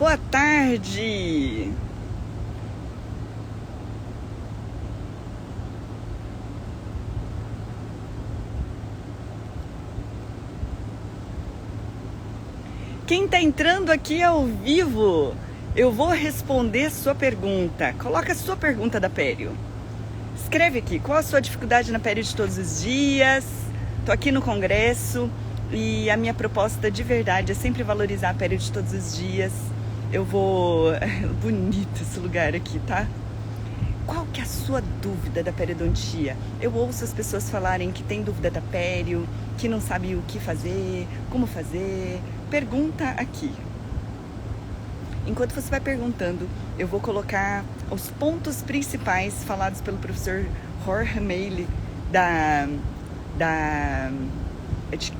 boa tarde! Quem está entrando aqui ao vivo, eu vou responder sua pergunta. Coloca a sua pergunta da Pério. Escreve aqui, qual a sua dificuldade na Pério de todos os dias? Estou aqui no congresso e a minha proposta de verdade é sempre valorizar a Pério de todos os dias. Eu vou... Bonito esse lugar aqui, tá? Qual que é a sua dúvida da periodontia? Eu ouço as pessoas falarem que tem dúvida da pério, que não sabe o que fazer, como fazer. Pergunta aqui. Enquanto você vai perguntando, eu vou colocar os pontos principais falados pelo professor Jorge Meili da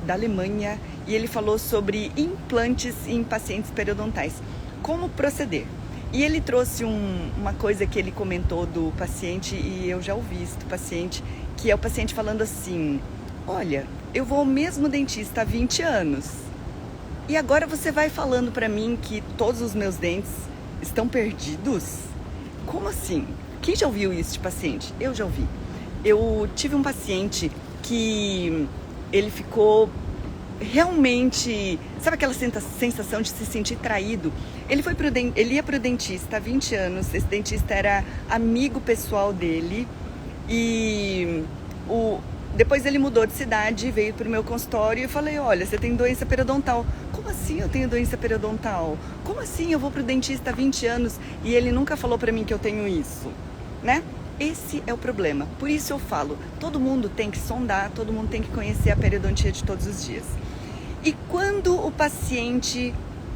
Alemanha, e ele falou sobre implantes em pacientes periodontais. Como proceder? E ele trouxe uma coisa que ele comentou do paciente, e eu já ouvi isso do paciente, que é o paciente falando assim: olha, eu vou ao mesmo dentista há 20 anos, e agora você vai falando pra mim que todos os meus dentes estão perdidos? Como assim? Quem já ouviu isso de paciente? Eu já ouvi. Eu tive um paciente que ele ficou realmente, sabe aquela sensação de se sentir traído? Ele ia pro dentista há 20 anos, esse dentista era amigo pessoal dele, e depois ele mudou de cidade, veio pro meu consultório e eu falei: olha, você tem doença periodontal. Como assim eu tenho doença periodontal? Como assim eu vou pro dentista há 20 anos e ele nunca falou pra mim que eu tenho isso, né? Esse é o problema. Por isso eu falo, todo mundo tem que sondar, todo mundo tem que conhecer a periodontia de todos os dias. E quando o paciente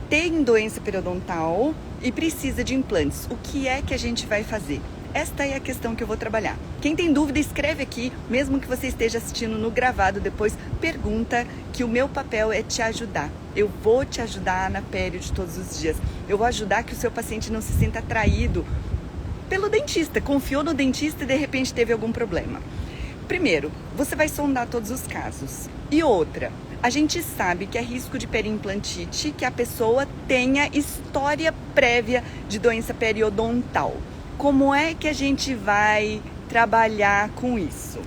tem doença periodontal e precisa de implantes, o que é que a gente vai fazer? Esta é a questão que eu vou trabalhar. Quem tem dúvida, escreve aqui, mesmo que você esteja assistindo no gravado depois, pergunta, que o meu papel é te ajudar. Eu vou te ajudar na pério de todos os dias. Eu vou ajudar que o seu paciente não se sinta atraído pelo dentista, confiou no dentista e de repente teve algum problema. Primeiro, você vai sondar todos os casos. E outra, a gente sabe que é risco de periimplantite que a pessoa tenha história prévia de doença periodontal. Como é que a gente vai trabalhar com isso?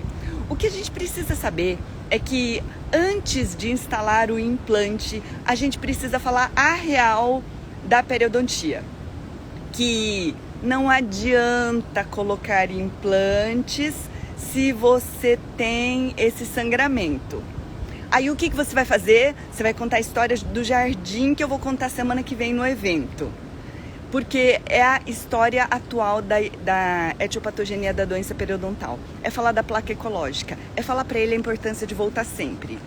O que a gente precisa saber é que antes de instalar o implante, a gente precisa falar a real da periodontia. Que não adianta colocar implantes se você tem esse sangramento. Aí o que você vai fazer? Você vai contar a história do jardim que eu vou contar semana que vem no evento. Porque é a história atual da etiopatogenia da doença periodontal. É falar da placa ecológica, é falar para ele a importância de voltar sempre.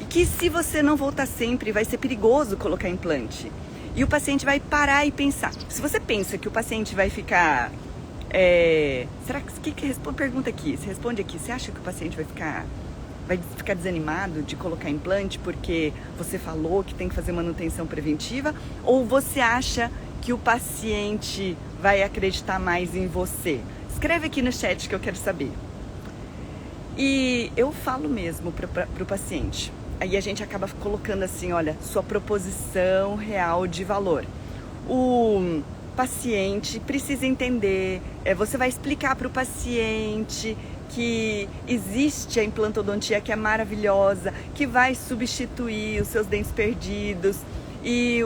E que se você não voltar sempre, vai ser perigoso colocar implante. E o paciente vai parar e pensar. Se você pensa que o paciente vai ficar... será que pergunta aqui, você responde aqui. Você acha que o paciente vai ficar desanimado de colocar implante porque você falou que tem que fazer manutenção preventiva? Ou você acha que o paciente vai acreditar mais em você? Escreve aqui no chat que eu quero saber. E eu falo mesmo pro paciente. Aí a gente acaba colocando assim, olha, sua proposição real de valor. O paciente precisa entender, você vai explicar para o paciente que existe a implantodontia, que é maravilhosa, que vai substituir os seus dentes perdidos, e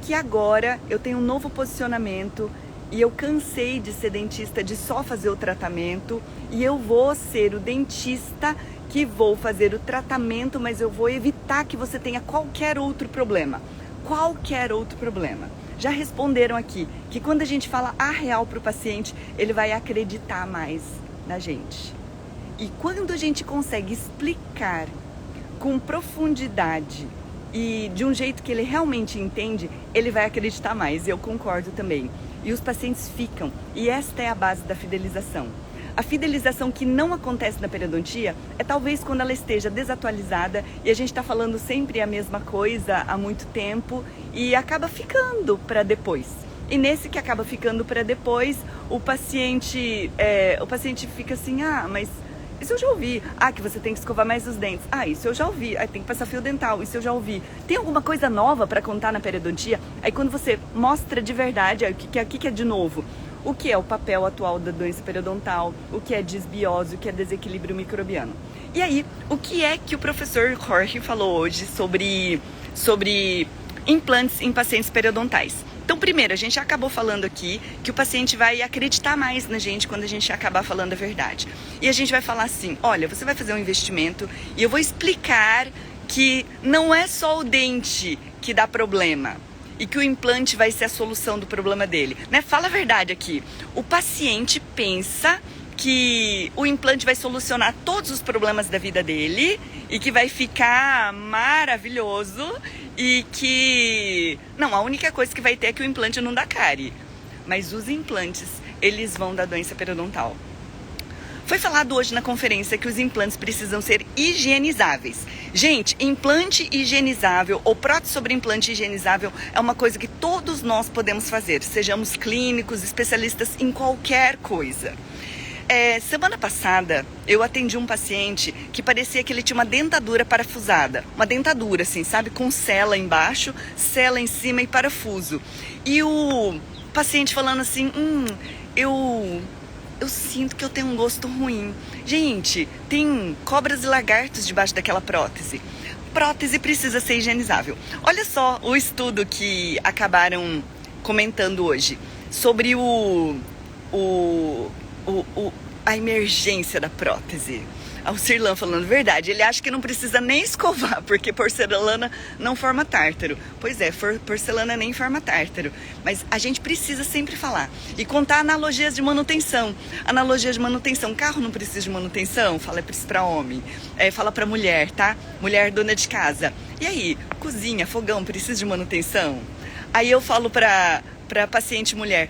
que agora eu tenho um novo posicionamento e eu cansei de ser dentista de só fazer o tratamento, e eu vou ser o dentista que vou fazer o tratamento, mas eu vou evitar que você tenha qualquer outro problema. Qualquer outro problema. Já responderam aqui que quando a gente fala a real para o paciente, ele vai acreditar mais na gente. E quando a gente consegue explicar com profundidade e de um jeito que ele realmente entende, ele vai acreditar mais. Eu concordo também. E os pacientes ficam. E esta é a base da fidelização. A fidelização que não acontece na periodontia é talvez quando ela esteja desatualizada e a gente está falando sempre a mesma coisa há muito tempo e acaba ficando para depois. E nesse que acaba ficando para depois, o paciente fica assim, mas Isso eu já ouvi. Ah, que você tem que escovar mais os dentes. Ah, isso eu já ouvi. Aí tem que passar fio dental. Isso eu já ouvi. Tem alguma coisa nova para contar na periodontia? Aí quando você mostra de verdade, aí, o que é de novo? O que é o papel atual da doença periodontal, o que é disbiose, o que é desequilíbrio microbiano. E aí, o que é que o professor Jorge falou hoje sobre implantes em pacientes periodontais? Então, primeiro, a gente acabou falando aqui que o paciente vai acreditar mais na gente quando a gente acabar falando a verdade. E a gente vai falar assim, olha, você vai fazer um investimento e eu vou explicar que não é só o dente que dá problema e que o implante vai ser a solução do problema dele, né? Fala a verdade aqui. O paciente pensa que o implante vai solucionar todos os problemas da vida dele e que vai ficar maravilhoso e que... Não, a única coisa que vai ter é que o implante não dá cárie. Mas os implantes, eles vão dar doença periodontal. Foi falado hoje na conferência que os implantes precisam ser higienizáveis. Gente, implante higienizável ou prótese sobre implante higienizável é uma coisa que todos nós podemos fazer. Sejamos clínicos, especialistas em qualquer coisa. Semana passada, eu atendi um paciente que parecia que ele tinha uma dentadura parafusada. Uma dentadura, assim, sabe? Com sela embaixo, sela em cima e parafuso. E o paciente falando assim, eu sinto que eu tenho um gosto ruim. Gente, tem cobras e lagartos debaixo daquela prótese. Prótese precisa ser higienizável. Olha só o estudo que acabaram comentando hoje sobre a emergência da prótese. O Sirlan falando verdade, ele acha que não precisa nem escovar, porque porcelana não forma tártaro. Pois é, porcelana nem forma tártaro. Mas a gente precisa sempre falar e contar analogias de manutenção. Analogias de manutenção, carro não precisa de manutenção? Fala isso pra homem, fala pra mulher, tá? Mulher dona de casa. E aí, cozinha, fogão, precisa de manutenção? Aí eu falo pra paciente mulher,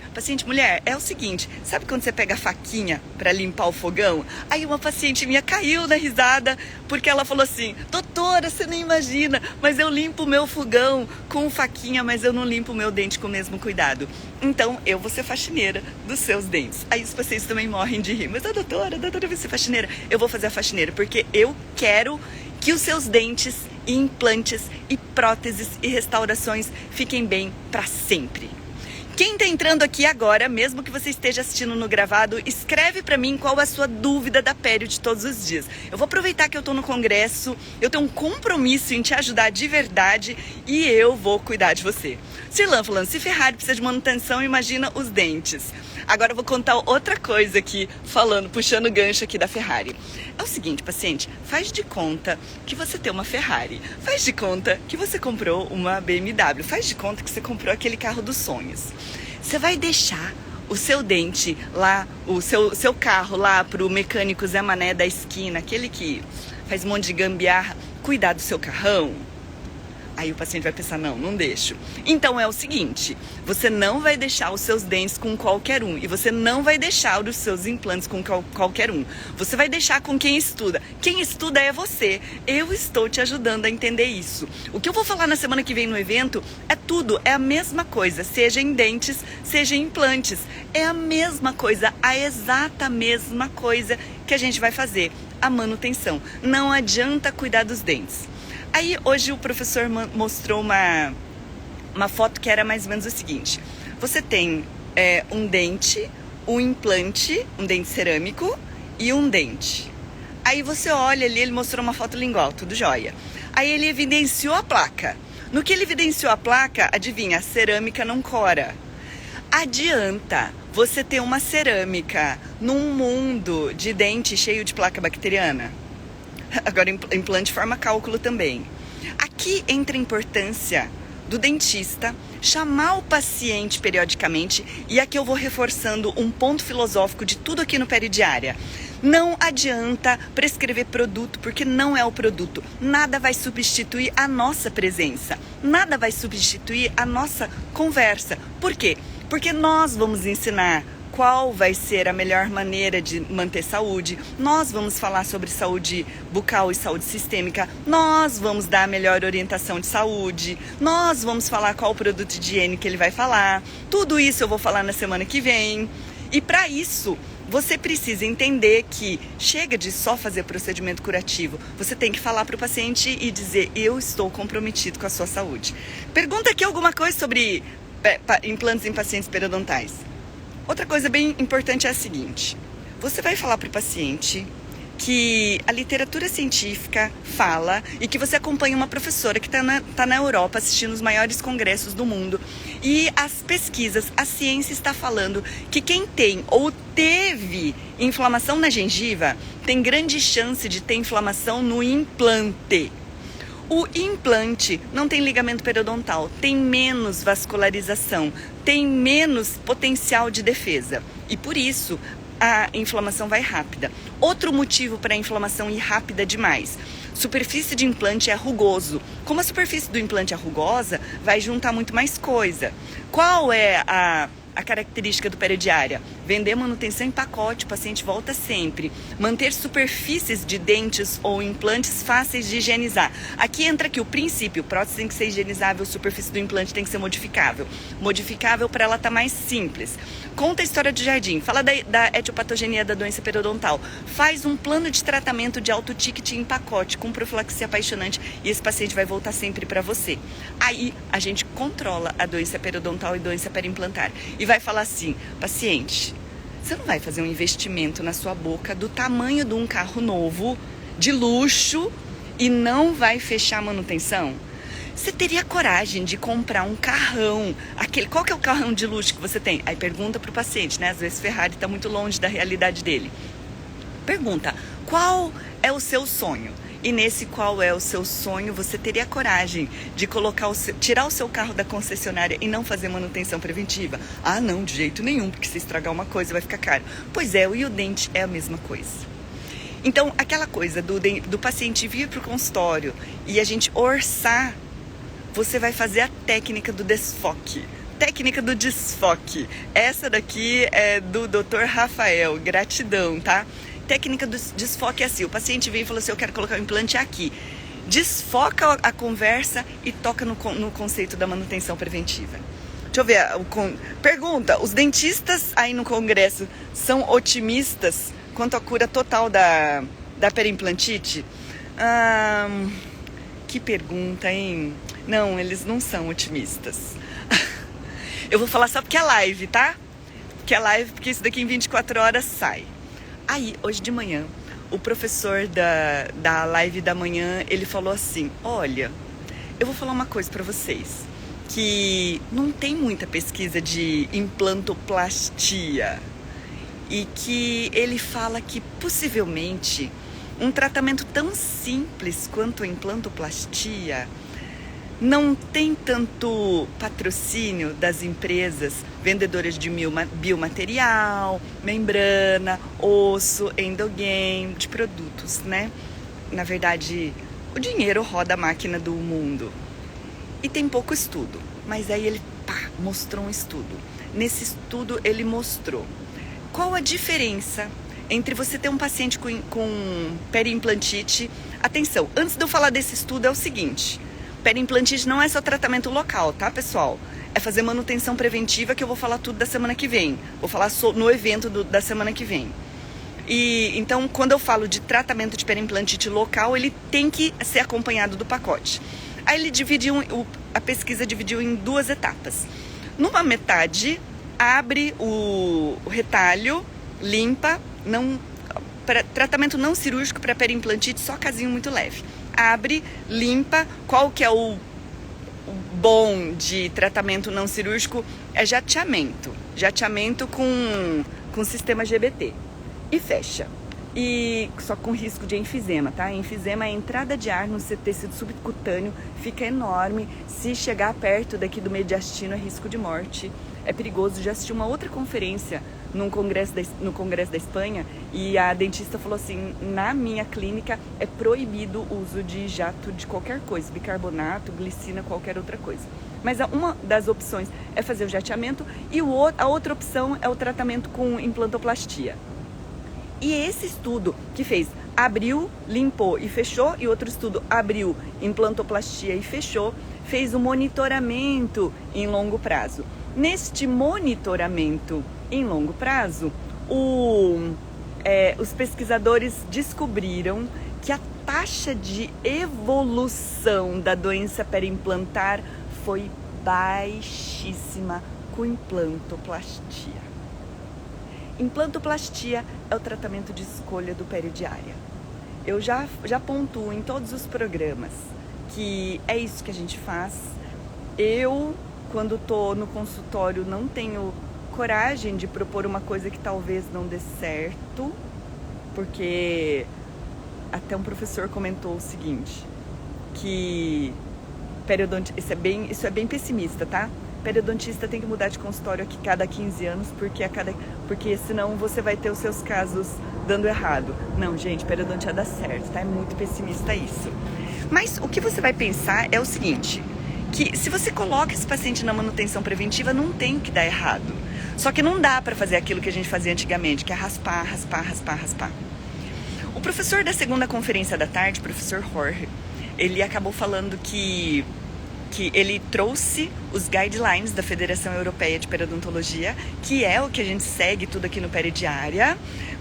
é o seguinte, sabe quando você pega a faquinha para limpar o fogão? Aí uma paciente minha caiu na risada porque ela falou assim, doutora, você nem imagina, mas eu limpo o meu fogão com faquinha, mas eu não limpo o meu dente com o mesmo cuidado. Então eu vou ser faxineira dos seus dentes. Aí os pacientes também morrem de rir, mas a doutora vai ser faxineira. Eu vou fazer a faxineira porque eu quero que os seus dentes, implantes e próteses e restaurações fiquem bem para sempre. Quem tá entrando aqui agora, mesmo que você esteja assistindo no gravado, escreve pra mim qual é a sua dúvida da pério de todos os dias. Eu vou aproveitar que eu tô no congresso, eu tenho um compromisso em te ajudar de verdade e eu vou cuidar de você. Sirlan falando, se Ferrari precisa de manutenção, imagina os dentes. Agora eu vou contar outra coisa aqui, puxando o gancho aqui da Ferrari. É o seguinte, paciente, faz de conta que você tem uma Ferrari. Faz de conta que você comprou uma BMW. Faz de conta que você comprou aquele carro dos sonhos. Você vai deixar o seu dente lá, o seu carro lá pro mecânico Zé Mané da esquina, aquele que faz um monte de gambiarra, cuidar do seu carrão? Aí o paciente vai pensar, não deixo. Então é o seguinte, você não vai deixar os seus dentes com qualquer um. E você não vai deixar os seus implantes com qualquer um. Você vai deixar com quem estuda. Quem estuda é você. Eu estou te ajudando a entender isso. O que eu vou falar na semana que vem no evento é tudo, é a mesma coisa. Seja em dentes, seja em implantes. É a mesma coisa, a exata mesma coisa que a gente vai fazer. A manutenção. Não adianta cuidar dos dentes. Aí hoje o professor mostrou uma foto que era mais ou menos o seguinte. Você tem um dente, um implante, um dente cerâmico e um dente. Aí você olha ali, ele mostrou uma foto lingual, tudo jóia. Aí ele evidenciou a placa. No que ele evidenciou a placa, adivinha, a cerâmica não cora. Adianta você ter uma cerâmica num mundo de dente cheio de placa bacteriana? Agora, implante forma cálculo também. Aqui entra a importância do dentista chamar o paciente periodicamente, e aqui eu vou reforçando um ponto filosófico de tudo aqui no Peridiária. Não adianta prescrever produto, porque não é o produto. Nada vai substituir a nossa presença. Nada vai substituir a nossa conversa. Por quê? Porque nós vamos ensinar qual vai ser a melhor maneira de manter saúde. Nós vamos falar sobre saúde bucal e saúde sistêmica. Nós vamos dar a melhor orientação de saúde. Nós vamos falar qual produto de higiene que ele vai falar. Tudo isso eu vou falar na semana que vem. E para isso, você precisa entender que chega de só fazer procedimento curativo. Você tem que falar para o paciente e dizer: eu estou comprometido com a sua saúde. Pergunta aqui alguma coisa sobre implantes em pacientes periodontais. Outra coisa bem importante é a seguinte: você vai falar para o paciente que a literatura científica fala e que você acompanha uma professora que está na Europa assistindo os maiores congressos do mundo, e as pesquisas, a ciência está falando que quem tem ou teve inflamação na gengiva tem grande chance de ter inflamação no implante. O implante não tem ligamento periodontal, tem menos vascularização, tem menos potencial de defesa e por isso a inflamação vai rápida. Outro motivo para a inflamação ir rápida demais: superfície de implante é rugoso. Como a superfície do implante é rugosa, vai juntar muito mais coisa. Qual é a característica do perediária? Vender manutenção em pacote, o paciente volta sempre. Manter superfícies de dentes ou implantes fáceis de higienizar. Aqui entra aqui o princípio: prótese tem que ser higienizável, superfície do implante tem que ser modificável. Modificável para ela estar mais simples. Conta a história do jardim, fala da etiopatogenia da doença periodontal. Faz um plano de tratamento de alto ticket em pacote, com profilaxia apaixonante, e esse paciente vai voltar sempre para você. Aí a gente controla a doença periodontal e doença periimplantar. E vai falar assim: paciente, você não vai fazer um investimento na sua boca do tamanho de um carro novo, de luxo, e não vai fechar a manutenção? Você teria coragem de comprar um carrão, qual que é o carrão de luxo que você tem? Aí pergunta para o paciente, né? Às vezes Ferrari está muito longe da realidade dele. Pergunta: qual é o seu sonho? E nesse qual é o seu sonho, você teria coragem de tirar o seu carro da concessionária e não fazer manutenção preventiva? Ah, não, de jeito nenhum, porque se estragar uma coisa vai ficar caro. Pois é, e o dente é a mesma coisa. Então, aquela coisa do paciente vir para o consultório e a gente orçar, você vai fazer a técnica do desfoque. Técnica do desfoque. Essa daqui é do Dr. Rafael. Gratidão, tá? Técnica do desfoque é assim: o paciente vem e fala assim: eu quero colocar o implante aqui. Desfoca a conversa e toca no conceito da manutenção preventiva. Deixa eu ver. Pergunta: os dentistas aí no congresso são otimistas quanto à cura total da periimplantite? Que pergunta, hein? Não, eles não são otimistas. Eu vou falar só porque é live, tá? Porque é live, porque isso daqui em 24 horas sai. Aí, hoje de manhã, o professor da live da manhã, ele falou assim: olha, eu vou falar uma coisa pra vocês, que não tem muita pesquisa de implantoplastia, e que ele fala que possivelmente um tratamento tão simples quanto a implantoplastia não tem tanto patrocínio das empresas vendedoras de biomaterial, membrana, osso, endogame, de produtos, né? Na verdade, o dinheiro roda a máquina do mundo. E tem pouco estudo, mas aí ele mostrou um estudo. Nesse estudo ele mostrou qual a diferença entre você ter um paciente com periimplantite. Atenção, antes de eu falar desse estudo é o seguinte: periimplantite não é só tratamento local, tá, pessoal? É fazer manutenção preventiva, que eu vou falar tudo da semana que vem. Vou falar no evento da semana que vem. E então, quando eu falo de tratamento de periimplantite local, ele tem que ser acompanhado do pacote. Aí ele a pesquisa dividiu em 2 etapas. Numa metade, abre o retalho, limpa, tratamento não cirúrgico para periimplantite, só casinho muito leve. Abre, limpa. Qual que é o bom de tratamento não cirúrgico? É jateamento. Jateamento com sistema GBT. E fecha. E só com risco de enfisema, tá? Enfisema é a entrada de ar no tecido subcutâneo, fica enorme. Se chegar perto daqui do mediastino, é risco de morte. É perigoso. Já assisti uma outra conferência no Congresso da Espanha, e a dentista falou assim: na minha clínica é proibido o uso de jato de qualquer coisa, bicarbonato, glicina, qualquer outra coisa. Mas uma das opções é fazer o jateamento, e a outra opção é o tratamento com implantoplastia. E esse estudo que fez, abriu, limpou e fechou, e outro estudo abriu, implantoplastia e fechou, fez o monitoramento em longo prazo. Neste monitoramento em longo prazo, os pesquisadores descobriram que a taxa de evolução da doença periimplantar foi baixíssima com implantoplastia. Implantoplastia é o tratamento de escolha do peridiária. Eu já pontuo em todos os programas que é isso que a gente faz. Eu, quando estou no consultório, não tenho coragem de propor uma coisa que talvez não dê certo, porque até um professor comentou o seguinte, que isso é bem pessimista, tá? Periodontista tem que mudar de consultório aqui cada 15 anos, porque senão você vai ter os seus casos dando errado. Não, gente, periodontia dá certo, tá? É muito pessimista isso. Mas o que você vai pensar é o seguinte, que se você coloca esse paciente na manutenção preventiva, não tem que dar errado. Só que não dá para fazer aquilo que a gente fazia antigamente, que é raspar, raspar, raspar, raspar. O professor da segunda conferência da tarde, professor Jorge, ele acabou falando que ele trouxe os guidelines da Federação Europeia de Periodontologia, que é o que a gente segue tudo aqui no Peridiária,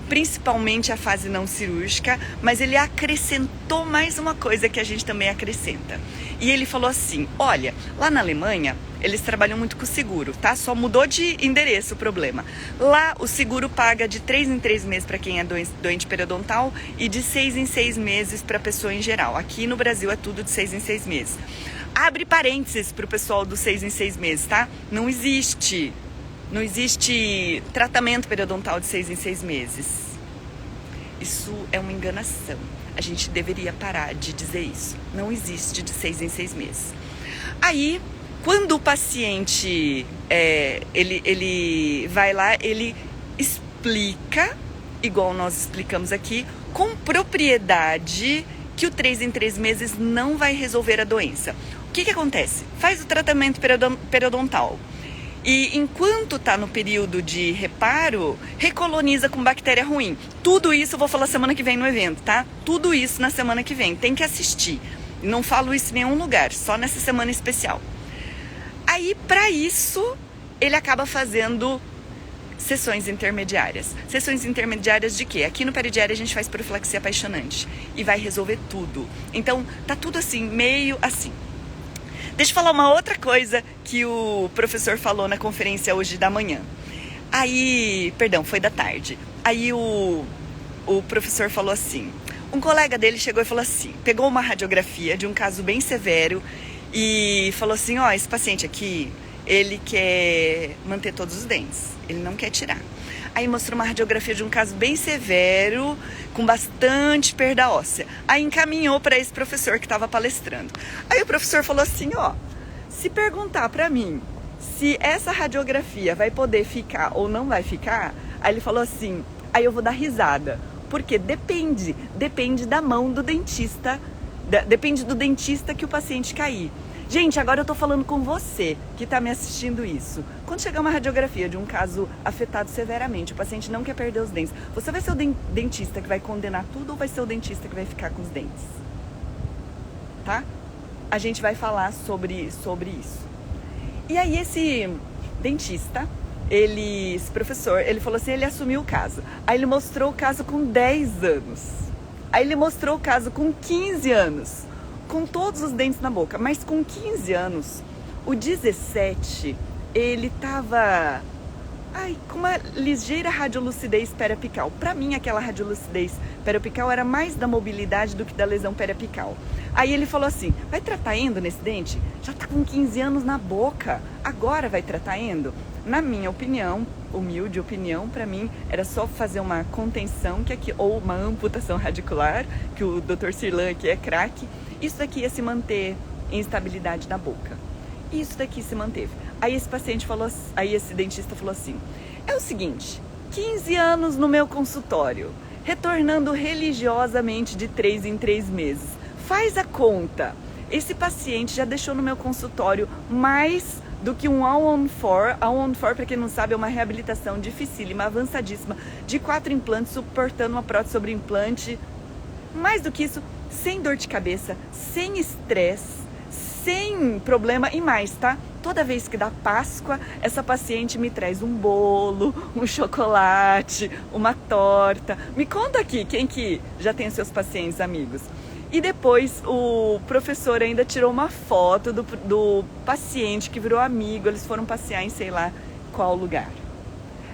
principalmente a fase não cirúrgica, mas ele acrescentou mais uma coisa que a gente também acrescenta. E ele falou assim, olha, lá na Alemanha, eles trabalham muito com o seguro, tá? Só mudou de endereço o problema. Lá, o seguro paga de 3 em 3 meses para quem é doente periodontal e de 6 em 6 meses para a pessoa em geral. Aqui no Brasil é tudo de 6 em 6 meses. Abre parênteses para o pessoal dos 6 em 6 meses, tá? Não existe tratamento periodontal de 6 em 6 meses. Isso é uma enganação. A gente deveria parar de dizer isso. Não existe de 6 em 6 meses. Aí, quando o paciente ele vai lá, ele explica, igual nós explicamos aqui, com propriedade, que o 3 em 3 meses não vai resolver a doença. O que acontece? Faz o tratamento periodontal e enquanto está no período de reparo, recoloniza com bactéria ruim. Tudo isso eu vou falar semana que vem no evento, tá? Tudo isso na semana que vem, tem que assistir. Não falo isso em nenhum lugar, só nessa semana especial. Aí, para isso, ele acaba fazendo sessões intermediárias. Sessões intermediárias de quê? Aqui no Peridiária a gente faz profilaxia apaixonante e vai resolver tudo. Então, tá tudo assim, meio assim. Deixa eu falar uma outra coisa que o professor falou na conferência hoje da manhã. Foi da tarde. Aí o professor falou assim, um colega dele chegou e falou assim, pegou uma radiografia de um caso bem severo e falou assim, esse paciente aqui, ele quer manter todos os dentes, ele não quer tirar. Aí mostrou uma radiografia de um caso bem severo, com bastante perda óssea. Aí encaminhou para esse professor que estava palestrando. Aí o professor falou assim, se perguntar para mim se essa radiografia vai poder ficar ou não vai ficar, aí ele falou assim, aí eu vou dar risada. Porque depende da mão do dentista, depende do dentista que o paciente cair. Gente, agora eu tô falando com você que tá me assistindo isso. Quando chegar uma radiografia de um caso afetado severamente, o paciente não quer perder os dentes, você vai ser o dentista que vai condenar tudo ou vai ser o dentista que vai ficar com os dentes? Tá? A gente vai falar sobre isso. E aí esse dentista, esse professor, ele falou assim, ele assumiu o caso. Aí ele mostrou o caso com 10 anos. Aí ele mostrou o caso com 15 anos. Com todos os dentes na boca, mas com 15 anos, o 17, ele tava com uma ligeira radiolucidez periapical. Para mim, aquela radiolucidez periapical era mais da mobilidade do que da lesão periapical. Aí ele falou assim, vai tratar endo nesse dente? Já tá com 15 anos na boca, agora vai tratar endo? Na minha opinião, humilde opinião, para mim, era só fazer uma contenção, ou uma amputação radicular, que o Dr. Sirlan aqui é craque. Isso daqui ia se manter em estabilidade na boca. Isso daqui se manteve. Aí esse dentista falou assim, é o seguinte, 15 anos no meu consultório, retornando religiosamente de 3 em 3 meses. Faz a conta. Esse paciente já deixou no meu consultório mais do que um All-on-4. All-on-4, para quem não sabe, é uma reabilitação dificílima, avançadíssima, de 4 implantes, suportando uma prótese sobre implante. Mais do que isso, sem dor de cabeça, sem estresse, sem problema e mais, tá? toda vez que dá Páscoa, essa paciente me traz um bolo, um chocolate, uma torta. Me conta aqui, quem que já tem seus pacientes amigos? E depois o professor ainda tirou uma foto do paciente que virou amigo, eles foram passear em sei lá qual lugar.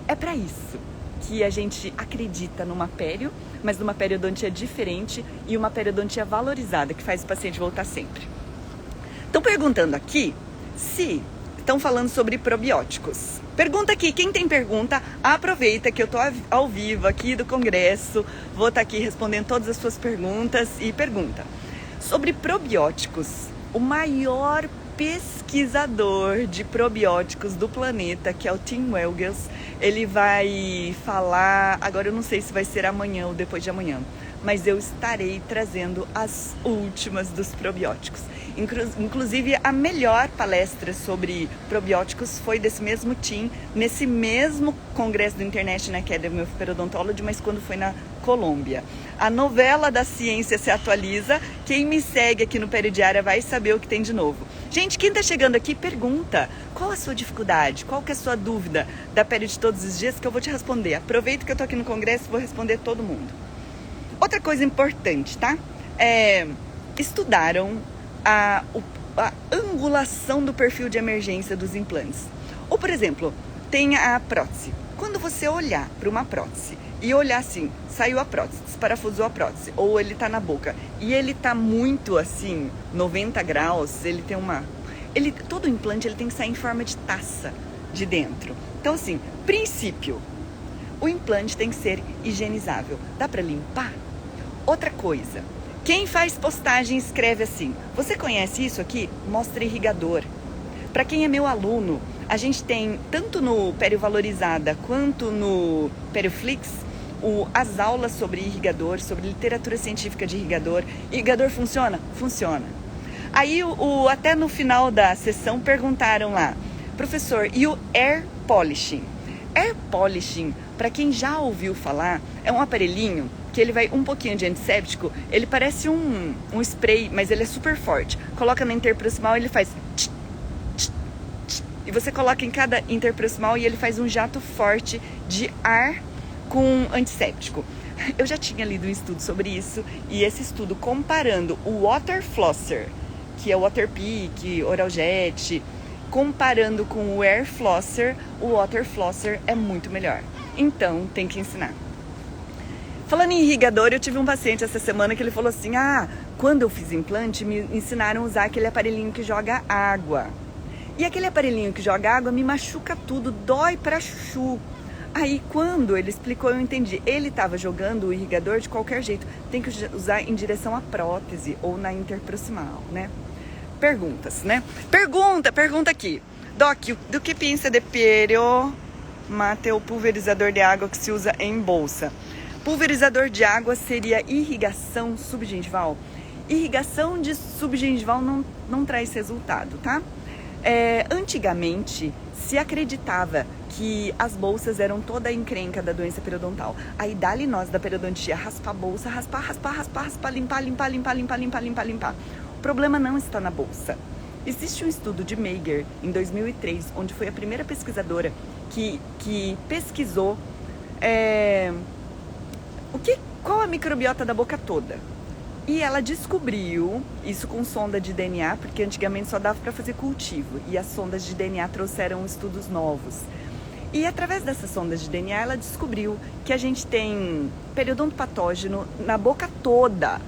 É para isso que a gente acredita numa pério, mas numa periodontia diferente e uma periodontia valorizada, que faz o paciente voltar sempre. Estão perguntando aqui se estão falando sobre probióticos. Pergunta aqui, quem tem pergunta, aproveita que eu tô ao vivo aqui do congresso, vou estar aqui respondendo todas as suas perguntas e pergunta. Sobre probióticos, o maior pesquisador de probióticos do planeta, que é o Tim Welges, ele vai falar, agora eu não sei se vai ser amanhã ou depois de amanhã, mas eu estarei trazendo as últimas dos probióticos. Inclusive, a melhor palestra sobre probióticos foi desse mesmo Tim, nesse mesmo congresso do International Academy of Periodontology, mas quando foi na Colômbia. A novela da ciência se atualiza. Quem me segue aqui no Peridiária vai saber o que tem de novo. Gente, quem está chegando aqui, pergunta. Qual a sua dificuldade? Qual que é a sua dúvida da Pério de todos os dias que eu vou te responder. Aproveita que eu tô aqui no congresso e vou responder todo mundo. Outra coisa importante, tá? Estudaram a angulação do perfil de emergência dos implantes. Ou, por exemplo, tem a prótese. Quando você olhar para uma prótese e olhar assim, saiu a prótese, desparafusou a prótese, ou ele tá na boca e ele tá muito assim, 90 graus, ele tem todo implante ele tem que sair em forma de taça de dentro. Então, assim, princípio, o implante tem que ser higienizável. Dá para limpar? Outra coisa, quem faz postagem escreve assim, você conhece isso aqui? Mostra irrigador. Para quem é meu aluno, a gente tem, tanto no Pério Valorizada quanto no Perioflix, as aulas sobre irrigador, sobre literatura científica de irrigador. Irrigador funciona? Funciona. Aí, até no final da sessão, perguntaram lá, professor, e o Air Polishing? Air Polishing, para quem já ouviu falar, é um aparelhinho que ele vai um pouquinho de antisséptico, ele parece um spray, mas ele é super forte. Coloca na interproximal e ele faz... E você coloca em cada interproximal e ele faz um jato forte de ar com antisséptico. Eu já tinha lido um estudo sobre isso, e esse estudo comparando o Water Flosser, que é o Waterpik, Oraljet, comparando com o Air Flosser, o Water Flosser é muito melhor. Então, tem que ensinar. Falando em irrigador, eu tive um paciente essa semana que ele falou assim, quando eu fiz implante, me ensinaram a usar aquele aparelhinho que joga água. E aquele aparelhinho que joga água me machuca tudo, dói pra chuchu. Aí, quando ele explicou, eu entendi. Ele estava jogando o irrigador de qualquer jeito. Tem que usar em direção à prótese ou na interproximal, né? Perguntas, né? Pergunta aqui. Doc, do que pensa de Pério Mateo pulverizador de água que se usa em bolsa? Pulverizador de água seria irrigação subgengival? Irrigação de subgengival não traz resultado, tá? Antigamente se acreditava que as bolsas eram toda a encrenca da doença periodontal. Aí dá-lhe nós da periodontia, raspar a bolsa, raspar, limpar. O problema não está na bolsa. Existe um estudo de Mager, em 2003, onde foi a primeira pesquisadora que pesquisou qual a microbiota da boca toda. E ela descobriu isso com sonda de DNA, porque antigamente só dava para fazer cultivo, e as sondas de DNA trouxeram estudos novos. E através dessas sondas de DNA, ela descobriu que a gente tem periodonto patógeno na boca toda.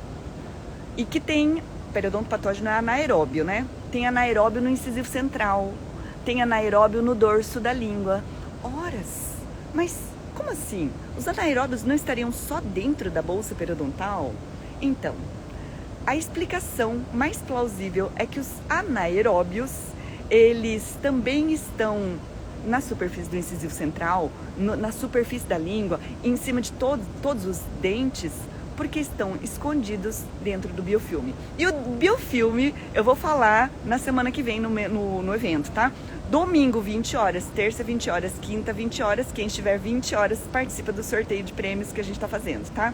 E que tem, periodonto patógeno é anaeróbio, né? Tem anaeróbio no incisivo central, tem anaeróbio no dorso da língua. Horas! Mas como assim? Os anaeróbios não estariam só dentro da bolsa periodontal? Então, a explicação mais plausível é que os anaeróbios, eles também estão na superfície do incisivo central, na superfície da língua, em cima de todos os dentes, porque estão escondidos dentro do biofilme. E o biofilme eu vou falar na semana que vem no evento, tá? Domingo, 20 horas, terça, 20 horas, quinta, 20 horas. Quem estiver 20 horas participa do sorteio de prêmios que a gente tá fazendo, tá?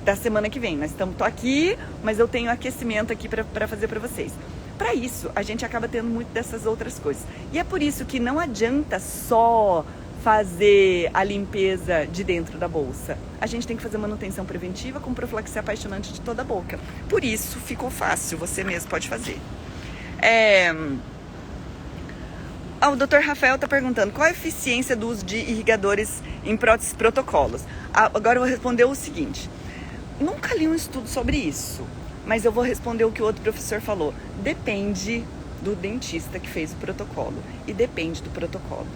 Da semana que vem. Tô aqui, mas eu tenho aquecimento aqui para fazer para vocês. para isso, a gente acaba tendo muito dessas outras coisas. E é por isso que não adianta só fazer a limpeza de dentro da bolsa. A gente tem que fazer manutenção preventiva com profilaxia apaixonante de toda a boca. Por isso ficou fácil, você mesmo pode fazer. O Dr. Rafael está perguntando qual a eficiência do uso de irrigadores em próteses protocolos. Agora eu vou responder o seguinte. Nunca li um estudo sobre isso, mas eu vou responder o que o outro professor falou. Depende do dentista que fez o protocolo e depende do protocolo.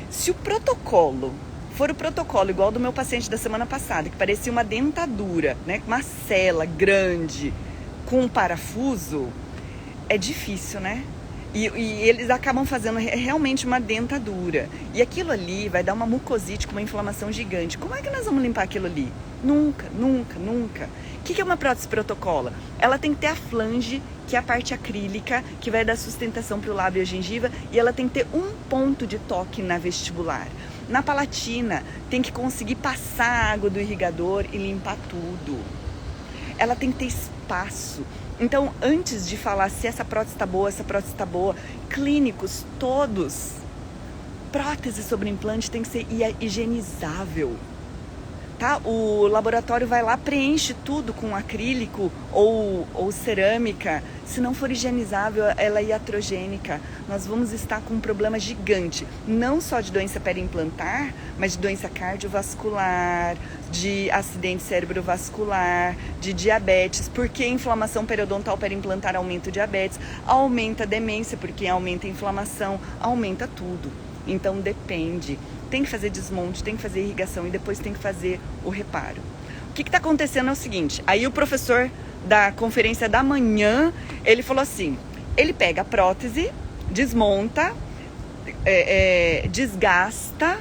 Se o protocolo for o protocolo igual do meu paciente da semana passada, que parecia uma dentadura, né, uma cela grande com um parafuso, é difícil, né? E eles acabam fazendo realmente uma dentadura. E aquilo ali vai dar uma mucosite com uma inflamação gigante. Como é que nós vamos limpar aquilo ali? Nunca, nunca, nunca. O que é uma prótese protocolo? Ela tem que ter a flange, que é a parte acrílica, que vai dar sustentação para o lábio e a gengiva, e ela tem que ter um ponto de toque na vestibular. Na palatina, tem que conseguir passar a água do irrigador e limpar tudo. Ela tem que ter espaço. Então, antes de falar se essa prótese está boa, essa prótese está boa, clínicos todos, prótese sobre implante tem que ser higienizável. Tá? O laboratório vai lá, preenche tudo com acrílico ou cerâmica. Se não for higienizável, ela é iatrogênica. Nós vamos estar com um problema gigante, não só de doença periimplantar, mas de doença cardiovascular, de acidente cerebrovascular, de diabetes, porque inflamação periodontal periimplantar aumenta o diabetes, aumenta a demência, porque aumenta a inflamação, aumenta tudo. Então depende. Tem que fazer desmonte, tem que fazer irrigação e depois tem que fazer o reparo. O que está acontecendo é o seguinte, aí o professor da conferência da manhã, ele falou assim, ele pega a prótese, desmonta, desgasta,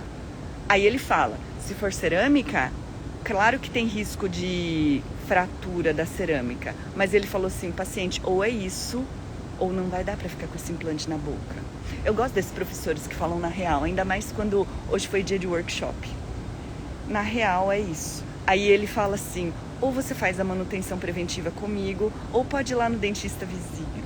aí ele fala, se for cerâmica, claro que tem risco de fratura da cerâmica, mas ele falou assim, paciente, ou é isso, ou não vai dar para ficar com esse implante na boca. Eu gosto desses professores que falam na real, ainda mais quando hoje foi dia de workshop. Na real é isso. Aí ele fala assim, ou você faz a manutenção preventiva comigo, ou pode ir lá no dentista vizinho.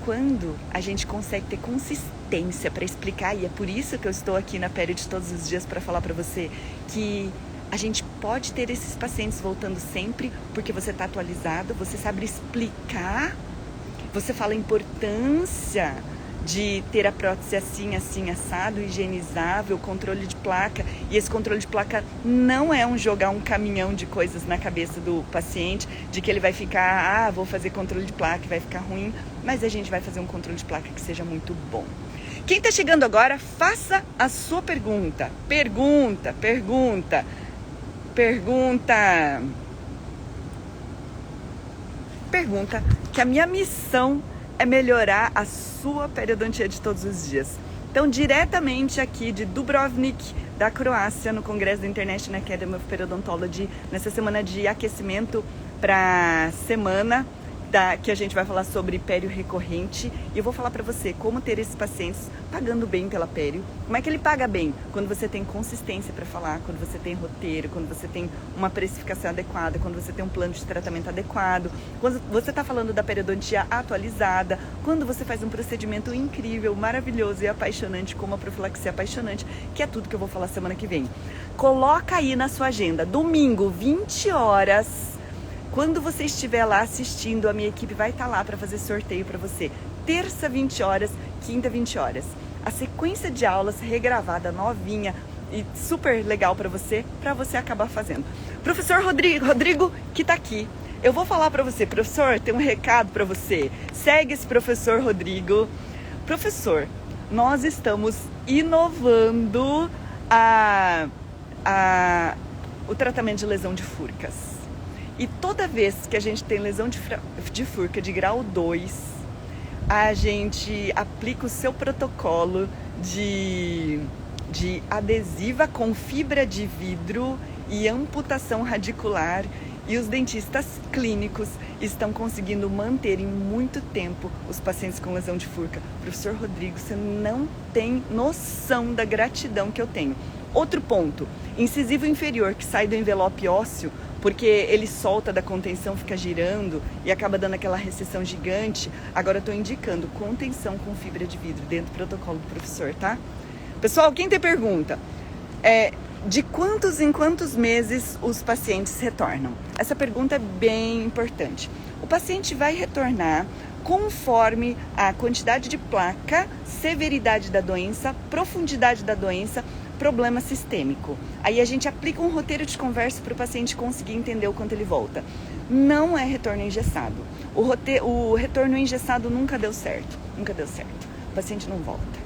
Quando a gente consegue ter consistência para explicar, e é por isso que eu estou aqui na Perio de todos os dias para falar para você que a gente pode ter esses pacientes voltando sempre, porque você está atualizado, você sabe explicar, você fala a importância de ter a prótese assim, assim, assado, higienizável, controle de placa. E esse controle de placa não é jogar um caminhão de coisas na cabeça do paciente, de que ele vai ficar, vou fazer controle de placa e vai ficar ruim, mas a gente vai fazer um controle de placa que seja muito bom. Quem está chegando agora, faça a sua pergunta. Pergunta. Pergunta, que a minha missão é melhorar a sua periodontia de todos os dias. Então, diretamente aqui de Dubrovnik, da Croácia, no Congresso da International Academy of Periodontology, nessa semana de aquecimento para a semana que a gente vai falar sobre pério recorrente. E eu vou falar para você como ter esses pacientes pagando bem pela pério. Como é que ele paga bem? Quando você tem consistência para falar, quando você tem roteiro, quando você tem uma precificação adequada, quando você tem um plano de tratamento adequado, quando você está falando da periodontia atualizada, quando você faz um procedimento incrível, maravilhoso e apaixonante, como a profilaxia apaixonante, que é tudo que eu vou falar semana que vem. Coloca aí na sua agenda, domingo, 20 horas, quando você estiver lá assistindo, a minha equipe vai estar lá para fazer sorteio para você. Terça, 20 horas, quinta, 20 horas. A sequência de aulas regravada, novinha e super legal para você acabar fazendo. Professor Rodrigo que está aqui. Eu vou falar para você, professor, tem um recado para você. Segue esse professor Rodrigo. Professor, nós estamos inovando o tratamento de lesão de furcas. E toda vez que a gente tem lesão de furca de grau 2, a gente aplica o seu protocolo de adesiva com fibra de vidro e amputação radicular. E os dentistas clínicos estão conseguindo manter em muito tempo os pacientes com lesão de furca. Professor Rodrigo, você não tem noção da gratidão que eu tenho. Outro ponto, incisivo inferior que sai do envelope ósseo, porque ele solta da contenção, fica girando e acaba dando aquela recessão gigante. Agora eu estou indicando contenção com fibra de vidro dentro do protocolo do professor, tá? Pessoal, quem tem pergunta? De quantos em quantos meses os pacientes retornam? Essa pergunta é bem importante. O paciente vai retornar conforme a quantidade de placa, severidade da doença, profundidade da doença, problema sistêmico. Aí a gente aplica um roteiro de conversa para o paciente conseguir entender o quanto ele volta. Não é retorno engessado. O retorno engessado nunca deu certo. Nunca deu certo. O paciente não volta.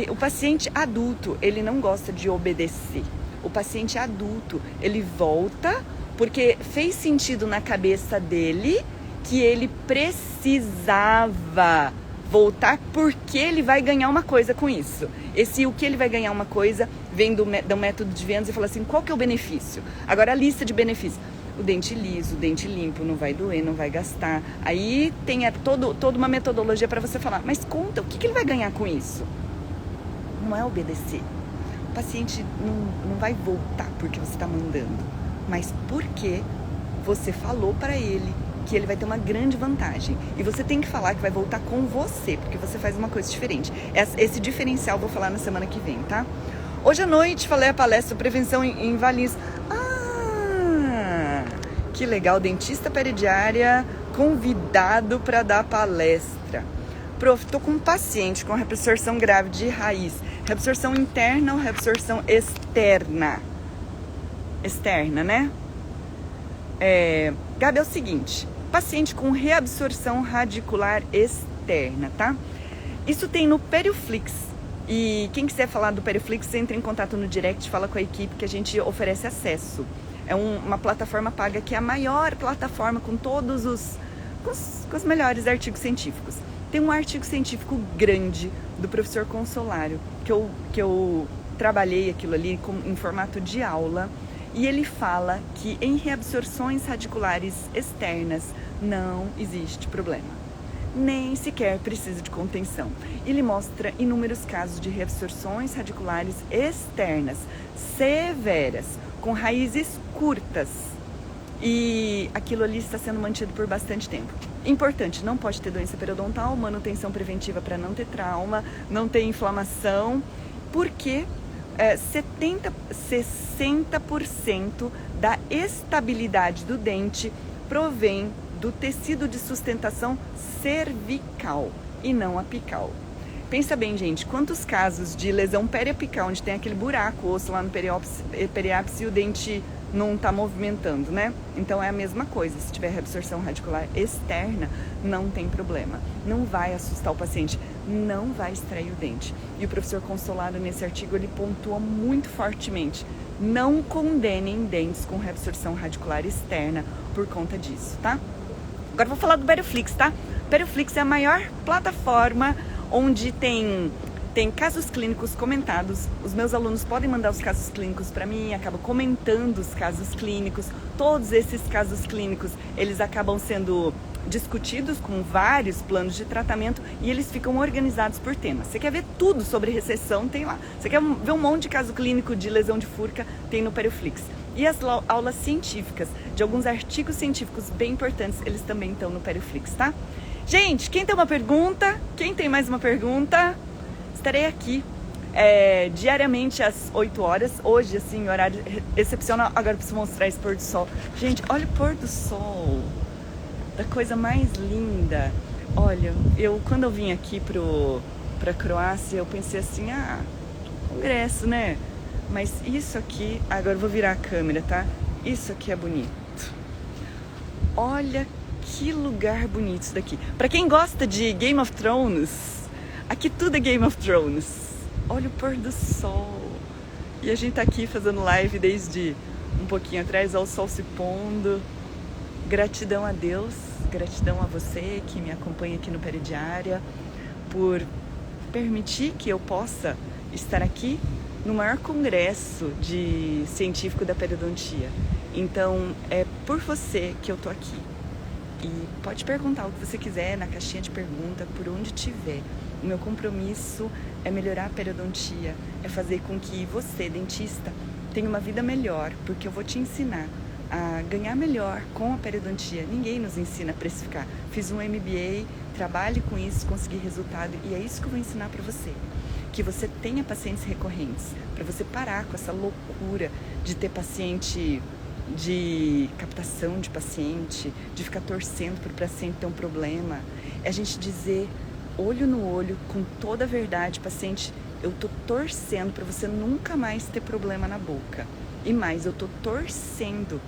O paciente adulto, ele não gosta de obedecer. O paciente adulto, ele volta porque fez sentido na cabeça dele que ele precisava voltar porque ele vai ganhar uma coisa com isso. O que ele vai ganhar uma coisa vem do método de Vendas e fala assim, qual que é o benefício? Agora a lista de benefícios. O dente liso, o dente limpo, não vai doer, não vai gastar. Aí tem toda uma metodologia para você falar, mas conta, o que ele vai ganhar com isso? Não é obedecer. O paciente não vai voltar porque você está mandando, mas porque você falou para ele que ele vai ter uma grande vantagem. E você tem que falar que vai voltar com você, porque você faz uma coisa diferente. Esse diferencial eu vou falar na semana que vem, tá? Hoje à noite falei a palestra Prevenção em Valinhos. Que legal, dentista peridiária convidado para dar palestra. Prof, tô com um paciente com reabsorção grave de raiz. Reabsorção interna ou reabsorção externa? Externa, né? Gabi, é o seguinte, paciente com reabsorção radicular externa, tá? Isso tem no Perioflix. E quem quiser falar do Perioflix, entra em contato no direct, fala com a equipe que a gente oferece acesso. É uma plataforma paga que é a maior plataforma com todos com os melhores artigos científicos. Tem um artigo científico grande do professor Consolário, que eu trabalhei aquilo ali em formato de aula, e ele fala que em reabsorções radiculares externas não existe problema. Nem sequer precisa de contenção. Ele mostra inúmeros casos de reabsorções radiculares externas, severas, com raízes curtas. E aquilo ali está sendo mantido por bastante tempo. Importante, não pode ter doença periodontal, manutenção preventiva para não ter trauma, não ter inflamação, porque 60% da estabilidade do dente provém do tecido de sustentação cervical e não apical. Pensa bem, gente, quantos casos de lesão periapical, onde tem aquele buraco, osso lá no periápice e o dente não está movimentando, né? Então é a mesma coisa, se tiver reabsorção radicular externa, não tem problema. Não vai assustar o paciente, não vai extrair o dente. E o professor Consolado, nesse artigo, ele pontua muito fortemente, não condenem dentes com reabsorção radicular externa por conta disso, tá? Agora vou falar do Perioflix, tá? Perioflix é a maior plataforma onde tem casos clínicos comentados. Os meus alunos podem mandar os casos clínicos para mim, acabam comentando os casos clínicos. Todos esses casos clínicos, eles acabam sendo discutidos com vários planos de tratamento e eles ficam organizados por tema. Você quer ver tudo sobre recessão, tem lá. Você quer ver um monte de caso clínico de lesão de furca, tem no Perioflix. E as aulas científicas, de alguns artigos científicos bem importantes, eles também estão no Perioflix, tá? Gente, quem tem uma pergunta? Quem tem mais uma pergunta? Estarei aqui diariamente às 8 horas. Hoje, assim, horário excepcional. Agora eu preciso mostrar esse pôr do sol. Gente, olha o pôr do sol. Da coisa mais linda. Olha, quando eu vim aqui pra Croácia, eu pensei assim, congresso, né? Mas isso aqui, agora eu vou virar a câmera, tá? Isso aqui é bonito. Olha que lugar bonito isso daqui. Pra quem gosta de Game of Thrones, aqui tudo é Game of Thrones. Olha o pôr do sol. E a gente tá aqui fazendo live desde um pouquinho atrás, ao sol se pondo. Gratidão a Deus, gratidão a você que me acompanha aqui no Peridiária, por permitir que eu possa estar aqui no maior congresso científico da periodontia. Então, é por você que eu tô aqui. E pode perguntar o que você quiser na caixinha de pergunta, por onde tiver. O meu compromisso é melhorar a periodontia, é fazer com que você, dentista, tenha uma vida melhor, porque eu vou te ensinar a ganhar melhor com a periodontia. Ninguém nos ensina a precificar. Fiz um MBA, trabalhe com isso, consegui resultado, e é isso que eu vou ensinar para você. Que você tenha pacientes recorrentes, para você parar com essa loucura de ter paciente de captação de paciente, de ficar torcendo para o paciente ter um problema. É a gente dizer, olho no olho, com toda a verdade, paciente, eu tô torcendo para você nunca mais ter problema na boca. E mais, eu tô torcendo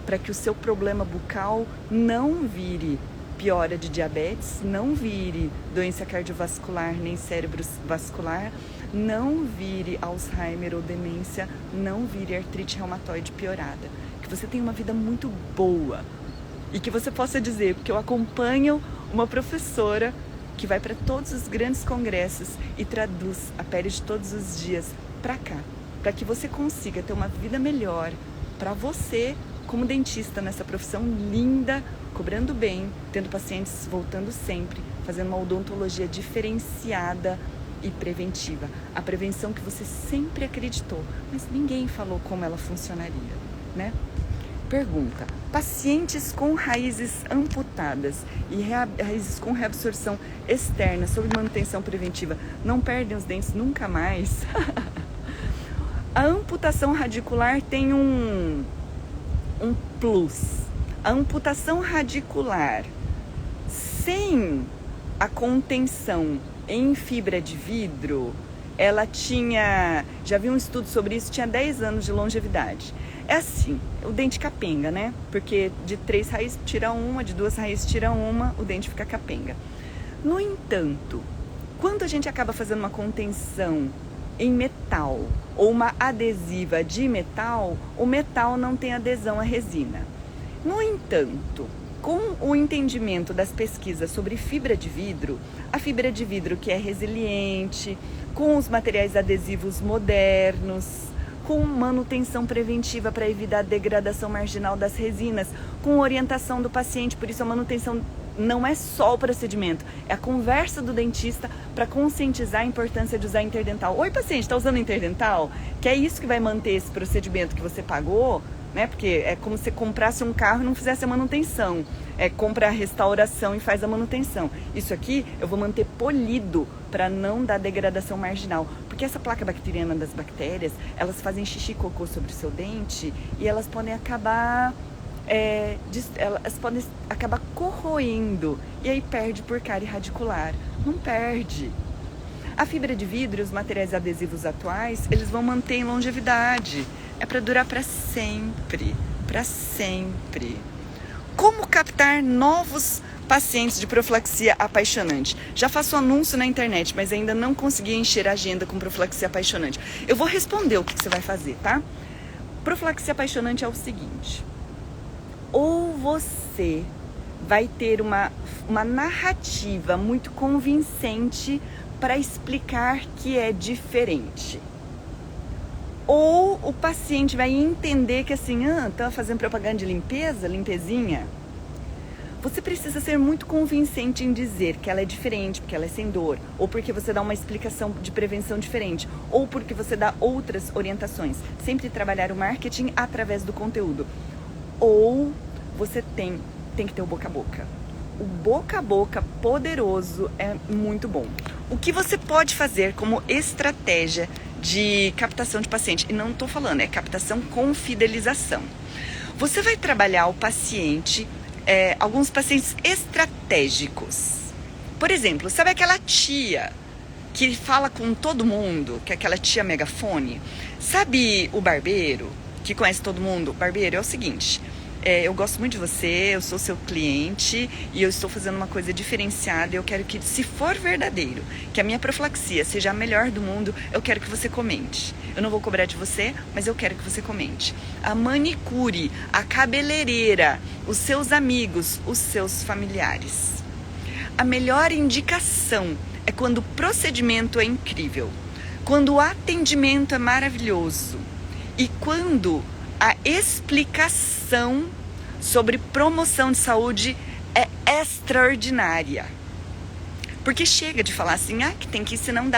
para que o seu problema bucal não vire piora de diabetes, não vire doença cardiovascular nem cérebro vascular, não vire Alzheimer ou demência, não vire artrite reumatoide piorada. Que você tenha uma vida muito boa e que você possa dizer, porque eu acompanho uma professora que vai para todos os grandes congressos e traduz a pele de todos os dias para cá, para que você consiga ter uma vida melhor para você como dentista nessa profissão linda, cobrando bem, tendo pacientes voltando sempre, fazendo uma odontologia diferenciada e preventiva. A prevenção que você sempre acreditou, mas ninguém falou como ela funcionaria, né? Pergunta: pacientes com raízes amputadas e raízes com reabsorção externa sob manutenção preventiva não perdem os dentes nunca mais? A amputação radicular tem um plus. A amputação radicular sem a contenção em fibra de vidro, ela tinha, já vi um estudo sobre isso, tinha 10 anos de longevidade. É assim, o dente capenga, né? Porque de 3 raízes tira uma, de 2 raízes tira uma, o dente fica capenga. No entanto, quando a gente acaba fazendo uma contenção em metal ou uma adesiva de metal, o metal não tem adesão à resina. No entanto, com o entendimento das pesquisas sobre fibra de vidro, a fibra de vidro que é resiliente, com os materiais adesivos modernos, com manutenção preventiva para evitar a degradação marginal das resinas, com orientação do paciente, por isso a manutenção não é só o procedimento, é a conversa do dentista para conscientizar a importância de usar interdental. Oi, paciente, está usando interdental? Que é isso que vai manter esse procedimento que você pagou, né? Porque é como se você comprasse um carro e não fizesse a manutenção. Compra a restauração e faz a manutenção. Isso aqui eu vou manter polido para não dar degradação marginal. Porque essa placa bacteriana das bactérias, elas fazem xixi e cocô sobre o seu dente e elas podem acabar corroendo e aí perde por cárie radicular. Não perde. A fibra de vidro e os materiais adesivos atuais, eles vão manter em longevidade. É para durar para sempre, para sempre. Como captar novos pacientes de profilaxia apaixonante? Já faço anúncio na internet, mas ainda não consegui encher a agenda com profilaxia apaixonante. Eu vou responder o que você vai fazer, tá? Profilaxia apaixonante é o seguinte: ou você vai ter uma narrativa muito convincente para explicar que é diferente, ou o paciente vai entender que assim, tá fazendo propaganda de limpezinha. Você precisa ser muito convincente em dizer que ela é diferente, porque ela é sem dor, ou porque você dá uma explicação de prevenção diferente, ou porque você dá outras orientações. Sempre trabalhar o marketing através do conteúdo. Ou você tem que ter o boca a boca. O boca a boca poderoso é muito bom. O que você pode fazer como estratégia de captação de paciente? E não estou falando, é captação com fidelização. Você vai trabalhar o paciente, alguns pacientes estratégicos. Por exemplo, sabe aquela tia que fala com todo mundo, que é aquela tia megafone? Sabe o barbeiro, que conhece todo mundo? O barbeiro é o seguinte: eu gosto muito de você, eu sou seu cliente e eu estou fazendo uma coisa diferenciada. Eu quero que, se for verdadeiro, que a minha profilaxia seja a melhor do mundo, eu quero que você comente. Eu não vou cobrar de você, mas eu quero que você comente. A manicure, a cabeleireira, os seus amigos, os seus familiares. A melhor indicação é quando o procedimento é incrível, quando o atendimento é maravilhoso e quando a explicação sobre promoção de saúde é extraordinária. Porque chega de falar assim, que tem que ir, senão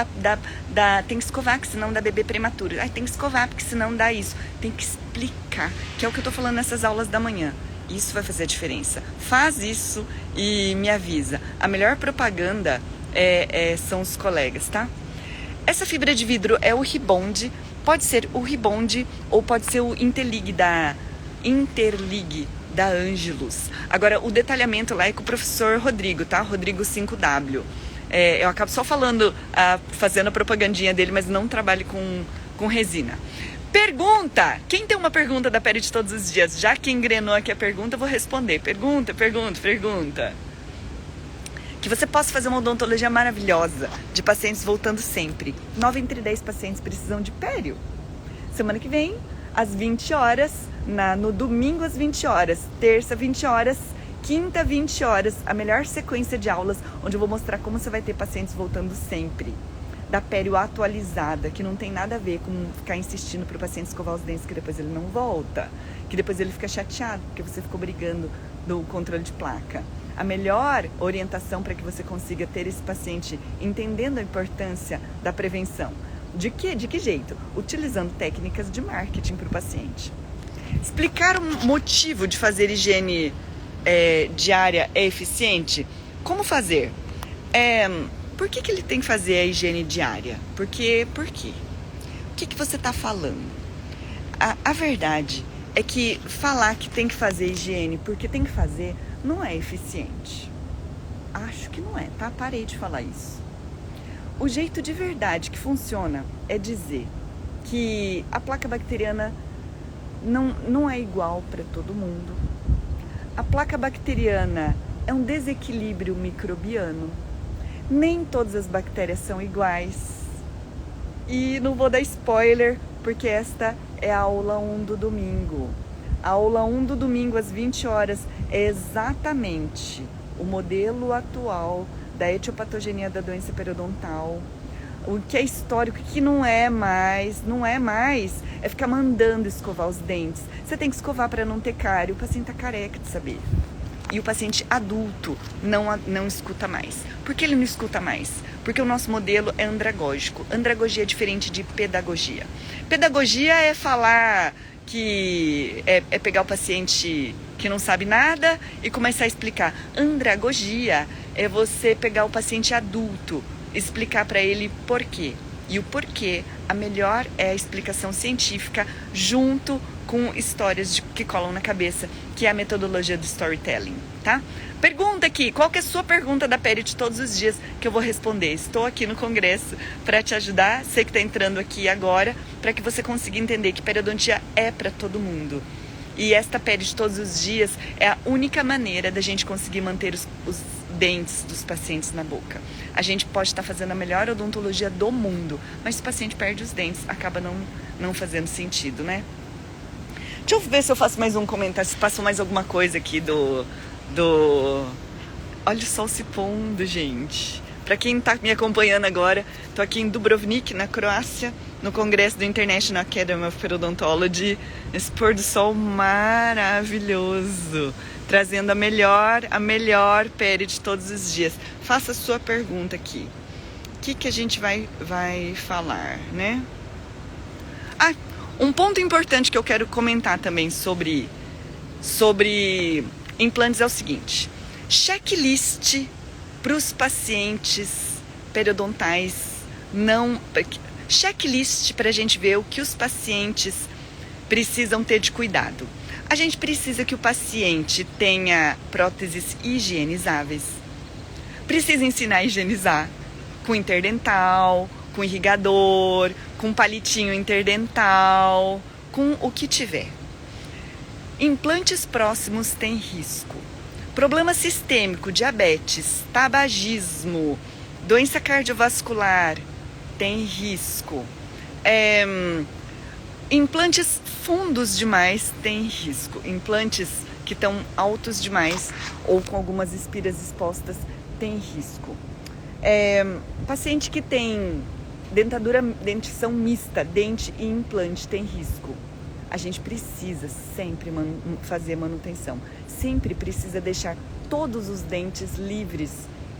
tem que escovar, que senão dá bebê prematuro. Tem que escovar, porque senão dá isso. Tem que explicar, que é o que eu tô falando nessas aulas da manhã. Isso vai fazer a diferença. Faz isso e me avisa. A melhor propaganda são os colegas, tá? Essa fibra de vidro é o Ribond. Pode ser o Ribond ou pode ser o Interlig da Angelus. Agora, o detalhamento lá é com o professor Rodrigo, tá? Rodrigo 5W. Eu acabo só falando, fazendo a propagandinha dele, mas não trabalho com resina. Pergunta! Quem tem uma pergunta da Pele de Todos os Dias? Já que engrenou aqui a pergunta, eu vou responder. Pergunta. Que você possa fazer uma odontologia maravilhosa de pacientes voltando sempre. 9 entre 10 pacientes precisam de pério. Semana que vem, às 20 horas, no domingo às 20 horas, terça 20 horas, quinta 20 horas, a melhor sequência de aulas, onde eu vou mostrar como você vai ter pacientes voltando sempre. Da pério atualizada, que não tem nada a ver com ficar insistindo para o paciente escovar os dentes, que depois ele não volta, que depois ele fica chateado, porque você ficou brigando do controle de placa. A melhor orientação para que você consiga ter esse paciente entendendo a importância da prevenção. De que jeito? Utilizando técnicas de marketing para o paciente. Explicar o motivo de fazer higiene diária é eficiente? Como fazer? Por que ele tem que fazer a higiene diária? Por quê? O que você está falando? A verdade é que falar que tem que fazer higiene porque tem que fazer não é eficiente. Acho que não é, tá? Parei de falar isso. O jeito de verdade que funciona é dizer que a placa bacteriana não é igual para todo mundo. A placa bacteriana é um desequilíbrio microbiano. Nem todas as bactérias são iguais. E não vou dar spoiler, porque esta é a aula 1 do domingo. A aula 1 do domingo, às 20 horas, é exatamente o modelo atual da etiopatogenia da doença periodontal. O que é histórico, o que não é mais, é ficar mandando escovar os dentes. Você tem que escovar para não ter cárie. O paciente está careca de saber. E o paciente adulto não escuta mais. Por que ele não escuta mais? Porque o nosso modelo é andragógico. Andragogia é diferente de pedagogia. Pedagogia é falar que é pegar o paciente que não sabe nada e começar a explicar. Andragogia é você pegar o paciente adulto, explicar para ele por quê. E o porquê, a melhor é a explicação científica junto com histórias que colam na cabeça, que é a metodologia do storytelling, tá? Pergunta aqui, qual que é a sua pergunta da Pele de Todos os Dias que eu vou responder? Estou aqui no congresso para te ajudar, sei que está entrando aqui agora, para que você consiga entender que periodontia é para todo mundo. E esta Pele de Todos os Dias é a única maneira da gente conseguir manter os dentes dos pacientes na boca. A gente pode estar fazendo a melhor odontologia do mundo, mas se o paciente perde os dentes, acaba não fazendo sentido, né? Deixa eu ver se eu faço mais um comentário, se passou mais alguma coisa aqui do... Olha o sol se pondo, gente. Para quem está me acompanhando agora, estou aqui em Dubrovnik, na Croácia, no congresso do International Academy of Periodontology. Esse pôr do sol maravilhoso, trazendo a melhor pele de todos os dias. Faça a sua pergunta aqui. O que a gente vai falar, né? Um ponto importante que eu quero comentar também sobre implantes é o seguinte: checklist para os pacientes periodontais, checklist para a gente ver o que os pacientes precisam ter de cuidado. A gente precisa que o paciente tenha próteses higienizáveis, precisa ensinar a higienizar com interdental, com irrigador, com palitinho interdental, com o que tiver. Implantes próximos têm risco. Problema sistêmico, diabetes, tabagismo, doença cardiovascular tem risco. Implantes fundos demais tem risco. Implantes que estão altos demais ou com algumas espiras expostas tem risco. Paciente que tem dentição mista, dente e implante, tem risco. A gente precisa sempre fazer manutenção. Sempre precisa deixar todos os dentes livres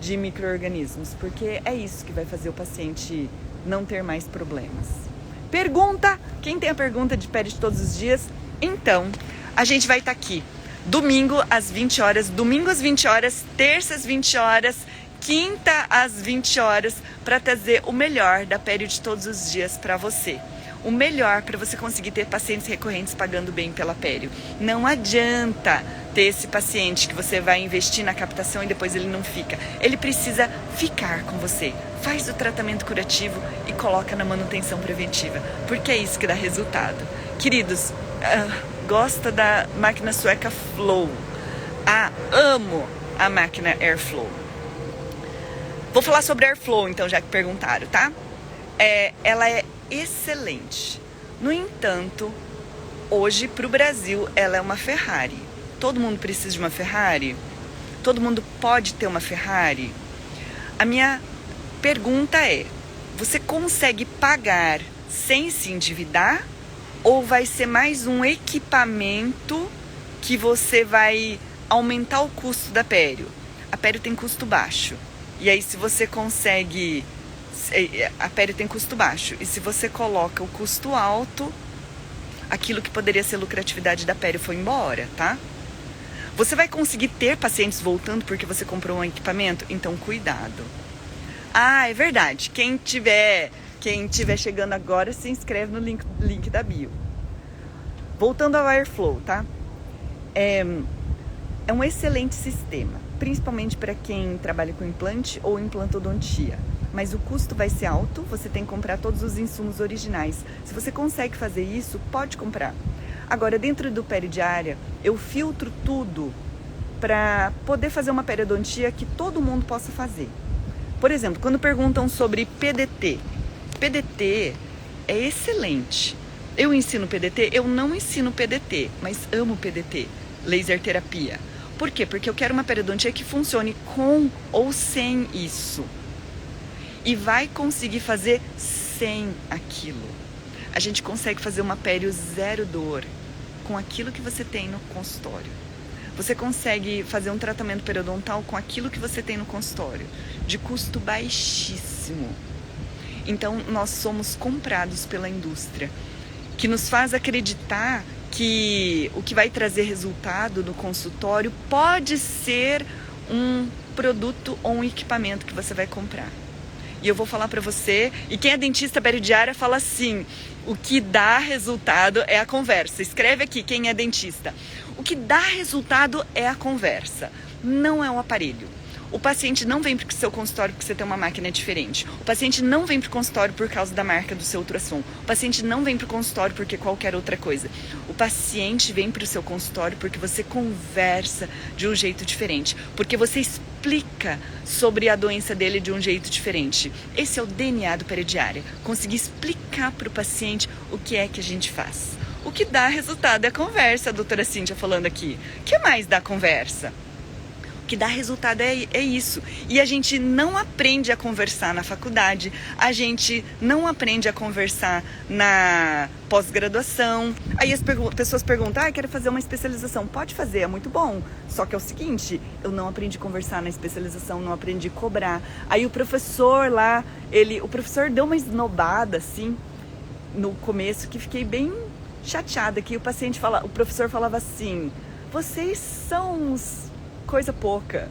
de micro-organismos, porque é isso que vai fazer o paciente não ter mais problemas. Pergunta! Quem tem a pergunta de pele de todos os dias? Então, a gente vai estar aqui domingo às 20 horas, domingo às 20 horas, terça às 20 horas, quinta às 20 horas, para trazer o melhor da pele de todos os dias para você. O melhor para você conseguir ter pacientes recorrentes pagando bem pela pele. Não adianta ter esse paciente que você vai investir na captação e depois ele não fica. Ele precisa ficar com você. Faz o tratamento curativo e coloca na manutenção preventiva, porque é isso que dá resultado. Queridos, gosta da máquina sueca Flow? Amo a máquina Airflow. Vou falar sobre Airflow então, já que perguntaram, tá? Ela é excelente. No entanto, hoje para o Brasil ela é uma Ferrari. Todo mundo precisa de uma Ferrari? Todo mundo pode ter uma Ferrari? A minha pergunta é: você consegue pagar sem se endividar? Ou vai ser mais um equipamento que você vai aumentar o custo da Pério? A Pério tem custo baixo. E aí se você consegue... A Pério tem custo baixo. E se você coloca o custo alto, aquilo que poderia ser lucratividade da Pério foi embora, tá? Você vai conseguir ter pacientes voltando porque você comprou um equipamento? Então cuidado. É verdade. Quem tiver chegando agora, se inscreve no link da bio. Voltando ao Airflow, tá? É um excelente sistema, principalmente para quem trabalha com implante ou implantodontia. Mas o custo vai ser alto, você tem que comprar todos os insumos originais. Se você consegue fazer isso, pode comprar. Agora, dentro do peridiária, eu filtro tudo para poder fazer uma periodontia que todo mundo possa fazer. Por exemplo, quando perguntam sobre PDT. PDT é excelente. Eu ensino PDT? Eu não ensino PDT, mas amo PDT, laser terapia. Por quê? Porque eu quero uma periodontia que funcione com ou sem isso. E vai conseguir fazer sem aquilo. A gente consegue fazer uma pério zero dor com aquilo que você tem no consultório. Você consegue fazer um tratamento periodontal com aquilo que você tem no consultório, de custo baixíssimo. Então, nós somos comprados pela indústria, que nos faz acreditar que o que vai trazer resultado no consultório pode ser um produto ou um equipamento que você vai comprar. E eu vou falar para você, e quem é dentista peridiária fala assim: o que dá resultado é a conversa. Escreve aqui quem é dentista. O que dá resultado é a conversa, não é o aparelho. O paciente não vem para o seu consultório porque você tem uma máquina diferente. O paciente não vem para o consultório por causa da marca do seu ultrassom. O paciente não vem para o consultório porque qualquer outra coisa. O paciente vem para o seu consultório porque você conversa de um jeito diferente. Porque você explica sobre a doença dele de um jeito diferente. Esse é o DNA do peridiária. Conseguir explicar para o paciente o que é que a gente faz. O que dá resultado é a conversa, a doutora Cíntia falando aqui. O que mais dá conversa? Que dá resultado é isso. E a gente não aprende a conversar na faculdade, a gente não aprende a conversar na pós-graduação. Aí as pessoas perguntam: quero fazer uma especialização. Pode fazer, é muito bom. Só que é o seguinte, eu não aprendi a conversar na especialização, não aprendi a cobrar. Aí o professor lá, o professor deu uma esnobada assim no começo, que fiquei bem chateada, que o professor falava assim: vocês são uns coisa pouca,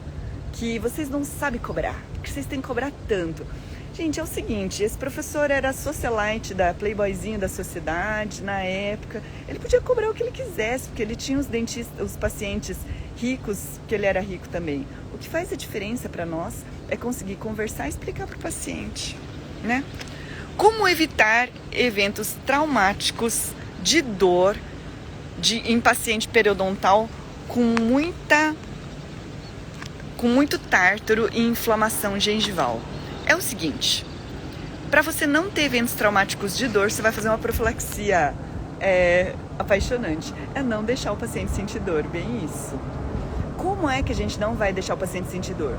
que vocês não sabem cobrar, porque vocês têm que cobrar tanto. Gente, é o seguinte, esse professor era socialite da Playboyzinho da sociedade na época. Ele podia cobrar o que ele quisesse, porque ele tinha os pacientes ricos, que ele era rico também. O que faz a diferença para nós é conseguir conversar e explicar para o paciente, né? Como evitar eventos traumáticos de dor em paciente periodontal com muito tártaro e inflamação gengival? É o seguinte, para você não ter eventos traumáticos de dor, você vai fazer uma profilaxia apaixonante. É não deixar o paciente sentir dor, bem isso. Como é que a gente não vai deixar o paciente sentir dor?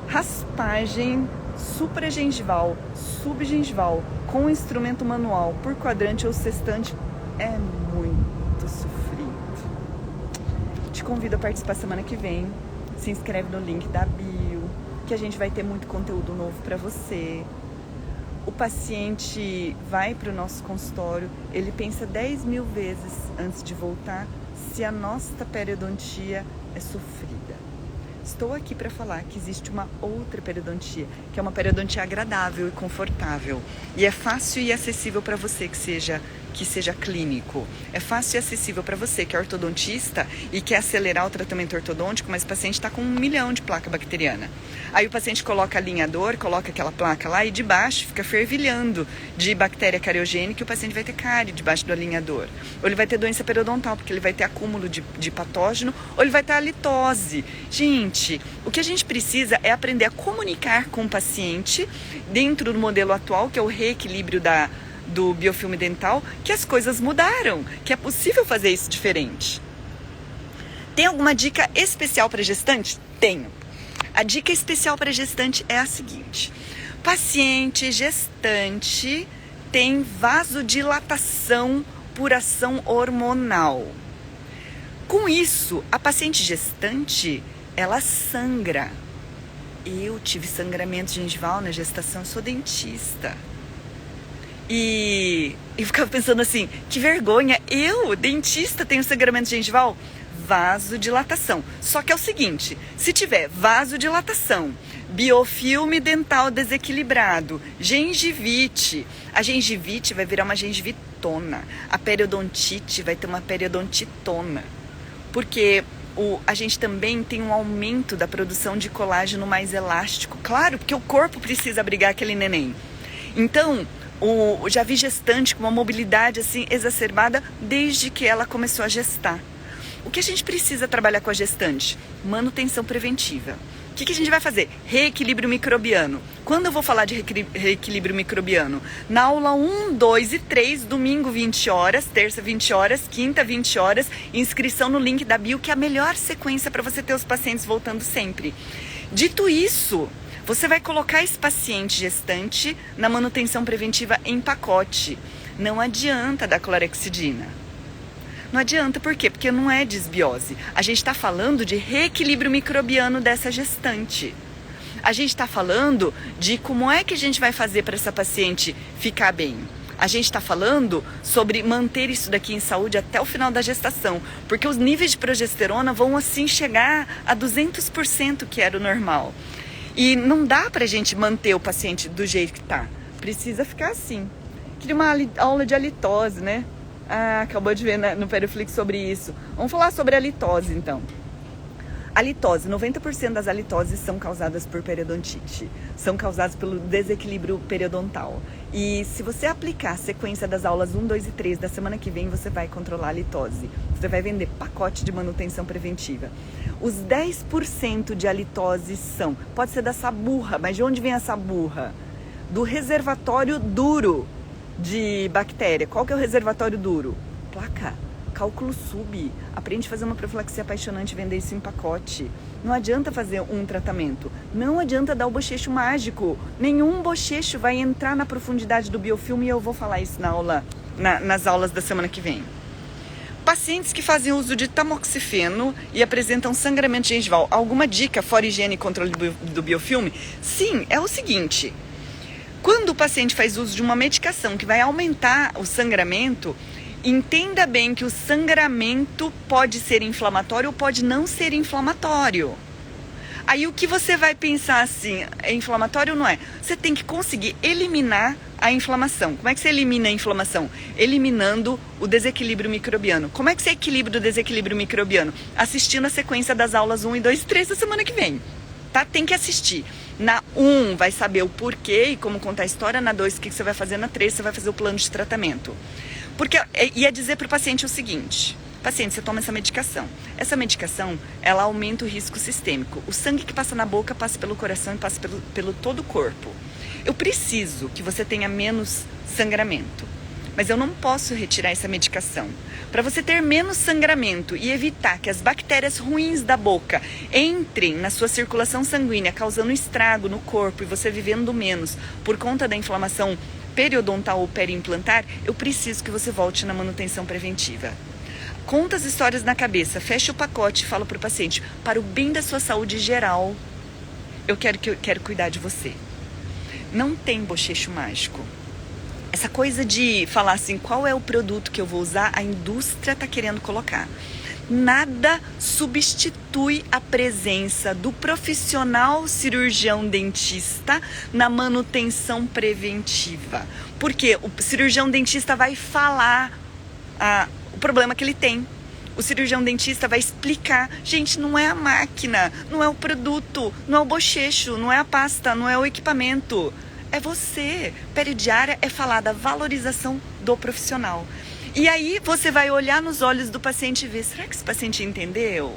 Raspagem supragengival, subgengival, com instrumento manual, por quadrante ou sextante, é muito sofrido. Te convido a participar semana que vem. Se inscreve no link da bio. porque a gente vai ter muito conteúdo novo para você. O paciente vai para o nosso consultório, ele pensa 10 mil vezes antes de voltar se a nossa periodontia é sofrida. Estou aqui para falar que existe uma outra periodontia, que é uma periodontia agradável e confortável. E é fácil e acessível para você que seja clínico. É fácil e acessível para você que é ortodontista e quer acelerar o tratamento ortodôntico, mas o paciente está com 1 milhão de placa bacteriana. Aí o paciente coloca alinhador, coloca aquela placa lá e de baixo fica fervilhando de bactéria cariogênica e o paciente vai ter cárie debaixo do alinhador. Ou ele vai ter doença periodontal, porque ele vai ter acúmulo de patógeno, ou ele vai ter halitose. Gente, o que a gente precisa é aprender a comunicar com o paciente dentro do modelo atual, que é o reequilíbrio do biofilme dental, que as coisas mudaram, que é possível fazer isso diferente. Tem alguma dica especial para gestante? Tenho. A dica especial para gestante é a seguinte: paciente gestante tem vasodilatação por ação hormonal. Com isso, a paciente gestante, ela sangra. Eu tive sangramento gengival na gestação, sou dentista. E eu ficava pensando assim, que vergonha, eu, dentista, tenho sangramento gengival? Vasodilatação. Só que é o seguinte, se tiver vasodilatação, biofilme dental desequilibrado, gengivite, a gengivite vai virar uma gengivitona, a periodontite vai ter uma periodontitona, porque a gente também tem um aumento da produção de colágeno mais elástico, claro, porque o corpo precisa abrigar aquele neném. Então, já vi gestante com uma mobilidade assim exacerbada desde que ela começou a gestar. O que a gente precisa trabalhar com a gestante? Manutenção preventiva. O que a gente vai fazer? Reequilíbrio microbiano. Quando eu vou falar de reequilíbrio microbiano? Na aula 1, 2 e 3, domingo 20 horas, terça 20 horas, quinta 20 horas, inscrição no link da bio, que é a melhor sequência para você ter os pacientes voltando sempre. Dito isso, você vai colocar esse paciente gestante na manutenção preventiva em pacote. Não adianta dar clorexidina. Não adianta, por quê? Porque não é desbiose. A gente está falando de reequilíbrio microbiano dessa gestante. A gente está falando de como é que a gente vai fazer para essa paciente ficar bem. A gente está falando sobre manter isso daqui em saúde até o final da gestação, porque os níveis de progesterona vão assim chegar a 200%, que era o normal. E não dá pra gente manter o paciente do jeito que tá. Precisa ficar assim. Queria uma aula de halitose, né? Acabou de ver no Periflix sobre isso. Vamos falar sobre a halitose, então. Halitose, 90% das halitoses são causadas por periodontite. São causadas pelo desequilíbrio periodontal. E se você aplicar a sequência das aulas 1, 2 e 3 da semana que vem, você vai controlar a halitose. Você vai vender pacote de manutenção preventiva. Os 10% de halitose pode ser da saburra, mas de onde vem a saburra? Do reservatório duro de bactéria. Qual que é o reservatório duro? Placa. Cálculo sub. Aprende a fazer uma profilaxia apaixonante e vender isso em pacote. Não adianta fazer um tratamento. Não adianta dar o bochecho mágico. Nenhum bochecho vai entrar na profundidade do biofilme e eu vou falar isso nas aulas da semana que vem. Pacientes que fazem uso de tamoxifeno e apresentam sangramento gengival. Alguma dica fora higiene e controle do biofilme? Sim, é o seguinte. Quando o paciente faz uso de uma medicação que vai aumentar o sangramento, entenda bem que o sangramento pode ser inflamatório ou pode não ser inflamatório. Aí o que você vai pensar assim, é inflamatório ou não é? Você tem que conseguir eliminar a inflamação. Como é que você elimina a inflamação? Eliminando o desequilíbrio microbiano. Como é que você equilibra o desequilíbrio microbiano? Assistindo a sequência das aulas 1 e 2 e 3 da semana que vem. Tá? Tem que assistir. Na 1 vai saber o porquê e como contar a história. Na 2 o que você vai fazer. Na 3 você vai fazer o plano de tratamento. Porque ia dizer para o paciente o seguinte: paciente, você toma essa medicação. Essa medicação, ela aumenta o risco sistêmico. O sangue que passa na boca passa pelo coração e passa pelo todo o corpo. Eu preciso que você tenha menos sangramento, mas eu não posso retirar essa medicação. Para você ter menos sangramento e evitar que as bactérias ruins da boca entrem na sua circulação sanguínea, causando estrago no corpo e você vivendo menos por conta da inflamação periodontal ou periimplantar, eu preciso que você volte na manutenção preventiva. Conta as histórias na cabeça, fecha o pacote e fala para o paciente, para o bem da sua saúde geral, eu quero cuidar de você. Não tem bochecho mágico. Essa coisa de falar assim, qual é o produto que eu vou usar, a indústria está querendo colocar. Nada substitui a presença do profissional cirurgião dentista na manutenção preventiva. Porque o cirurgião dentista vai falar o problema que ele tem. O cirurgião dentista vai explicar, gente, não é a máquina, não é o produto, não é o bochecho, não é a pasta, não é o equipamento. É você. Peridiária é falar da valorização do profissional. E aí você vai olhar nos olhos do paciente e ver, será que esse paciente entendeu?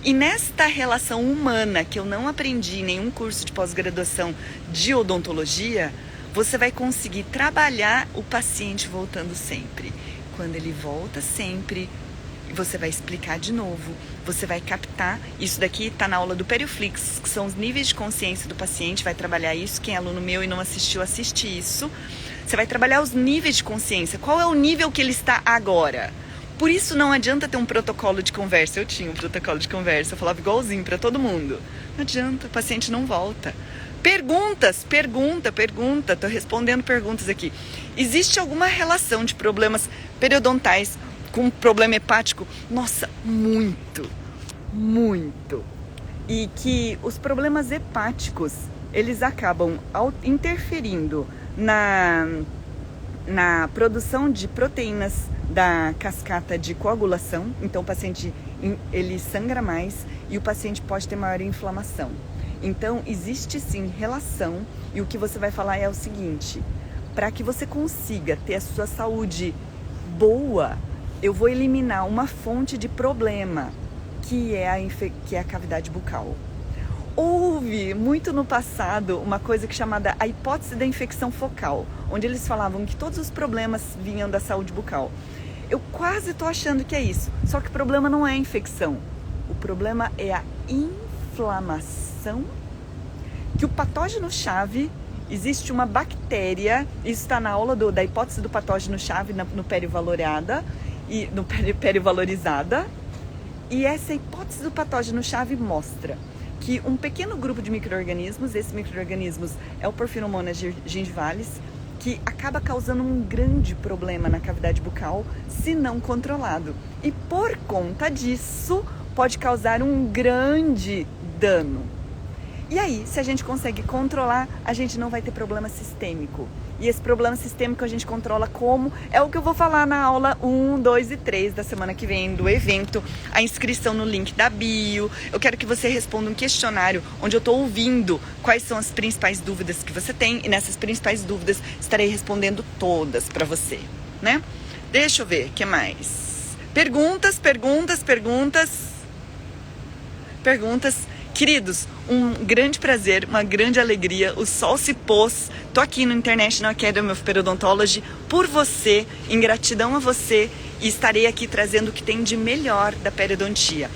E nesta relação humana, que eu não aprendi em nenhum curso de pós-graduação de odontologia, você vai conseguir trabalhar o paciente voltando sempre. Quando ele volta sempre, você vai explicar de novo, você vai captar, isso daqui está na aula do Perioflix, que são os níveis de consciência do paciente, vai trabalhar isso, quem é aluno meu e não assistiu, assiste isso. Você vai trabalhar os níveis de consciência, qual é o nível que ele está agora. Por isso não adianta ter um protocolo de conversa, eu tinha um protocolo de conversa, eu falava igualzinho para todo mundo. Não adianta, o paciente não volta. Pergunta, estou respondendo perguntas aqui. Existe alguma relação de problemas periodontais com problema hepático? Nossa, muito. E que os problemas hepáticos, eles acabam interferindo na produção de proteínas da cascata de coagulação. Então o paciente ele sangra mais e o paciente pode ter maior inflamação. Então existe sim relação, e o que você vai falar é o seguinte: para que você consiga ter a sua saúde boa, eu vou eliminar uma fonte de problema, que é a cavidade bucal. Houve muito no passado uma coisa chamada a hipótese da infecção focal, onde eles falavam que todos os problemas vinham da saúde bucal. Eu quase estou achando que é isso, só que o problema não é a infecção, o problema é a inflamação, que o patógeno-chave, existe uma bactéria, isso está na aula da hipótese do patógeno-chave no perivalorada, e no perivalorizada, e essa hipótese do patógeno-chave mostra que um pequeno grupo de micro-organismos, esses micro-organismos é o Porphyromonas gingivalis, que acaba causando um grande problema na cavidade bucal se não controlado. E por conta disso, pode causar um grande dano. E aí, se a gente consegue controlar, a gente não vai ter problema sistêmico. E esse problema sistêmico a gente controla como? É o que eu vou falar na aula 1, 2 e 3 da semana que vem do evento. A inscrição no link da bio. Eu quero que você responda um questionário onde eu estou ouvindo quais são as principais dúvidas que você tem. E nessas principais dúvidas estarei respondendo todas para você, né? Deixa eu ver, o que mais? Perguntas. Queridos, um grande prazer, uma grande alegria, o sol se pôs, tô aqui no International Academy of Periodontology por você, em gratidão a você, e estarei aqui trazendo o que tem de melhor da periodontia.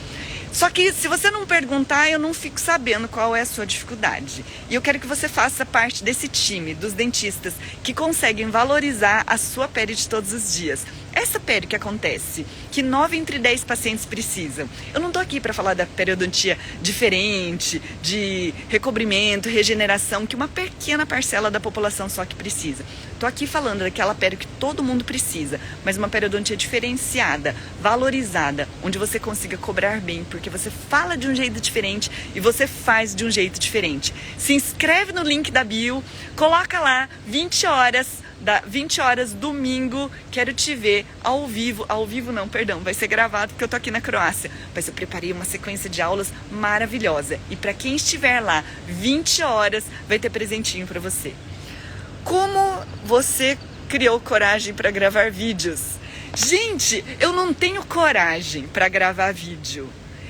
Só que se você não perguntar, eu não fico sabendo qual é a sua dificuldade. E eu quero que você faça parte desse time dos dentistas que conseguem valorizar a sua pele de todos os dias. Essa pele que acontece, que 9 entre 10 pacientes precisam. Eu não tô aqui para falar da periodontia diferente, de recobrimento, regeneração, que uma pequena parcela da população só que precisa. Tô aqui falando daquela pele que todo mundo precisa, mas uma periodontia diferenciada, valorizada, onde você consiga cobrar bem, porque você fala de um jeito diferente e você faz de um jeito diferente. Se inscreve no link da bio, coloca lá 20 horas domingo, quero te ver ao vivo não, perdão, vai ser gravado porque eu tô aqui na Croácia, mas eu preparei uma sequência de aulas maravilhosa, e para quem estiver lá 20 horas vai ter presentinho para você. Como você criou coragem para gravar vídeos? Gente, eu não tenho coragem para gravar vídeo,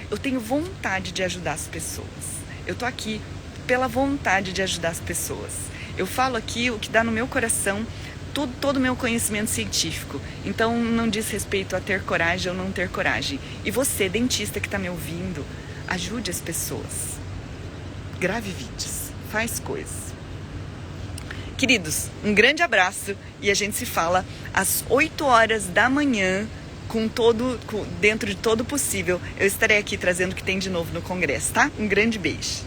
eu tenho vontade de ajudar as pessoas, eu tô aqui pela vontade de ajudar as pessoas. Eu falo aqui o que dá no meu coração, todo o meu conhecimento científico. Então não diz respeito a ter coragem ou não ter coragem. E você, dentista que está me ouvindo, ajude as pessoas. Grave vídeos, faz coisas. Queridos, um grande abraço e a gente se fala às 8 horas da manhã, dentro de todo o possível. Eu estarei aqui trazendo o que tem de novo no congresso, tá? Um grande beijo.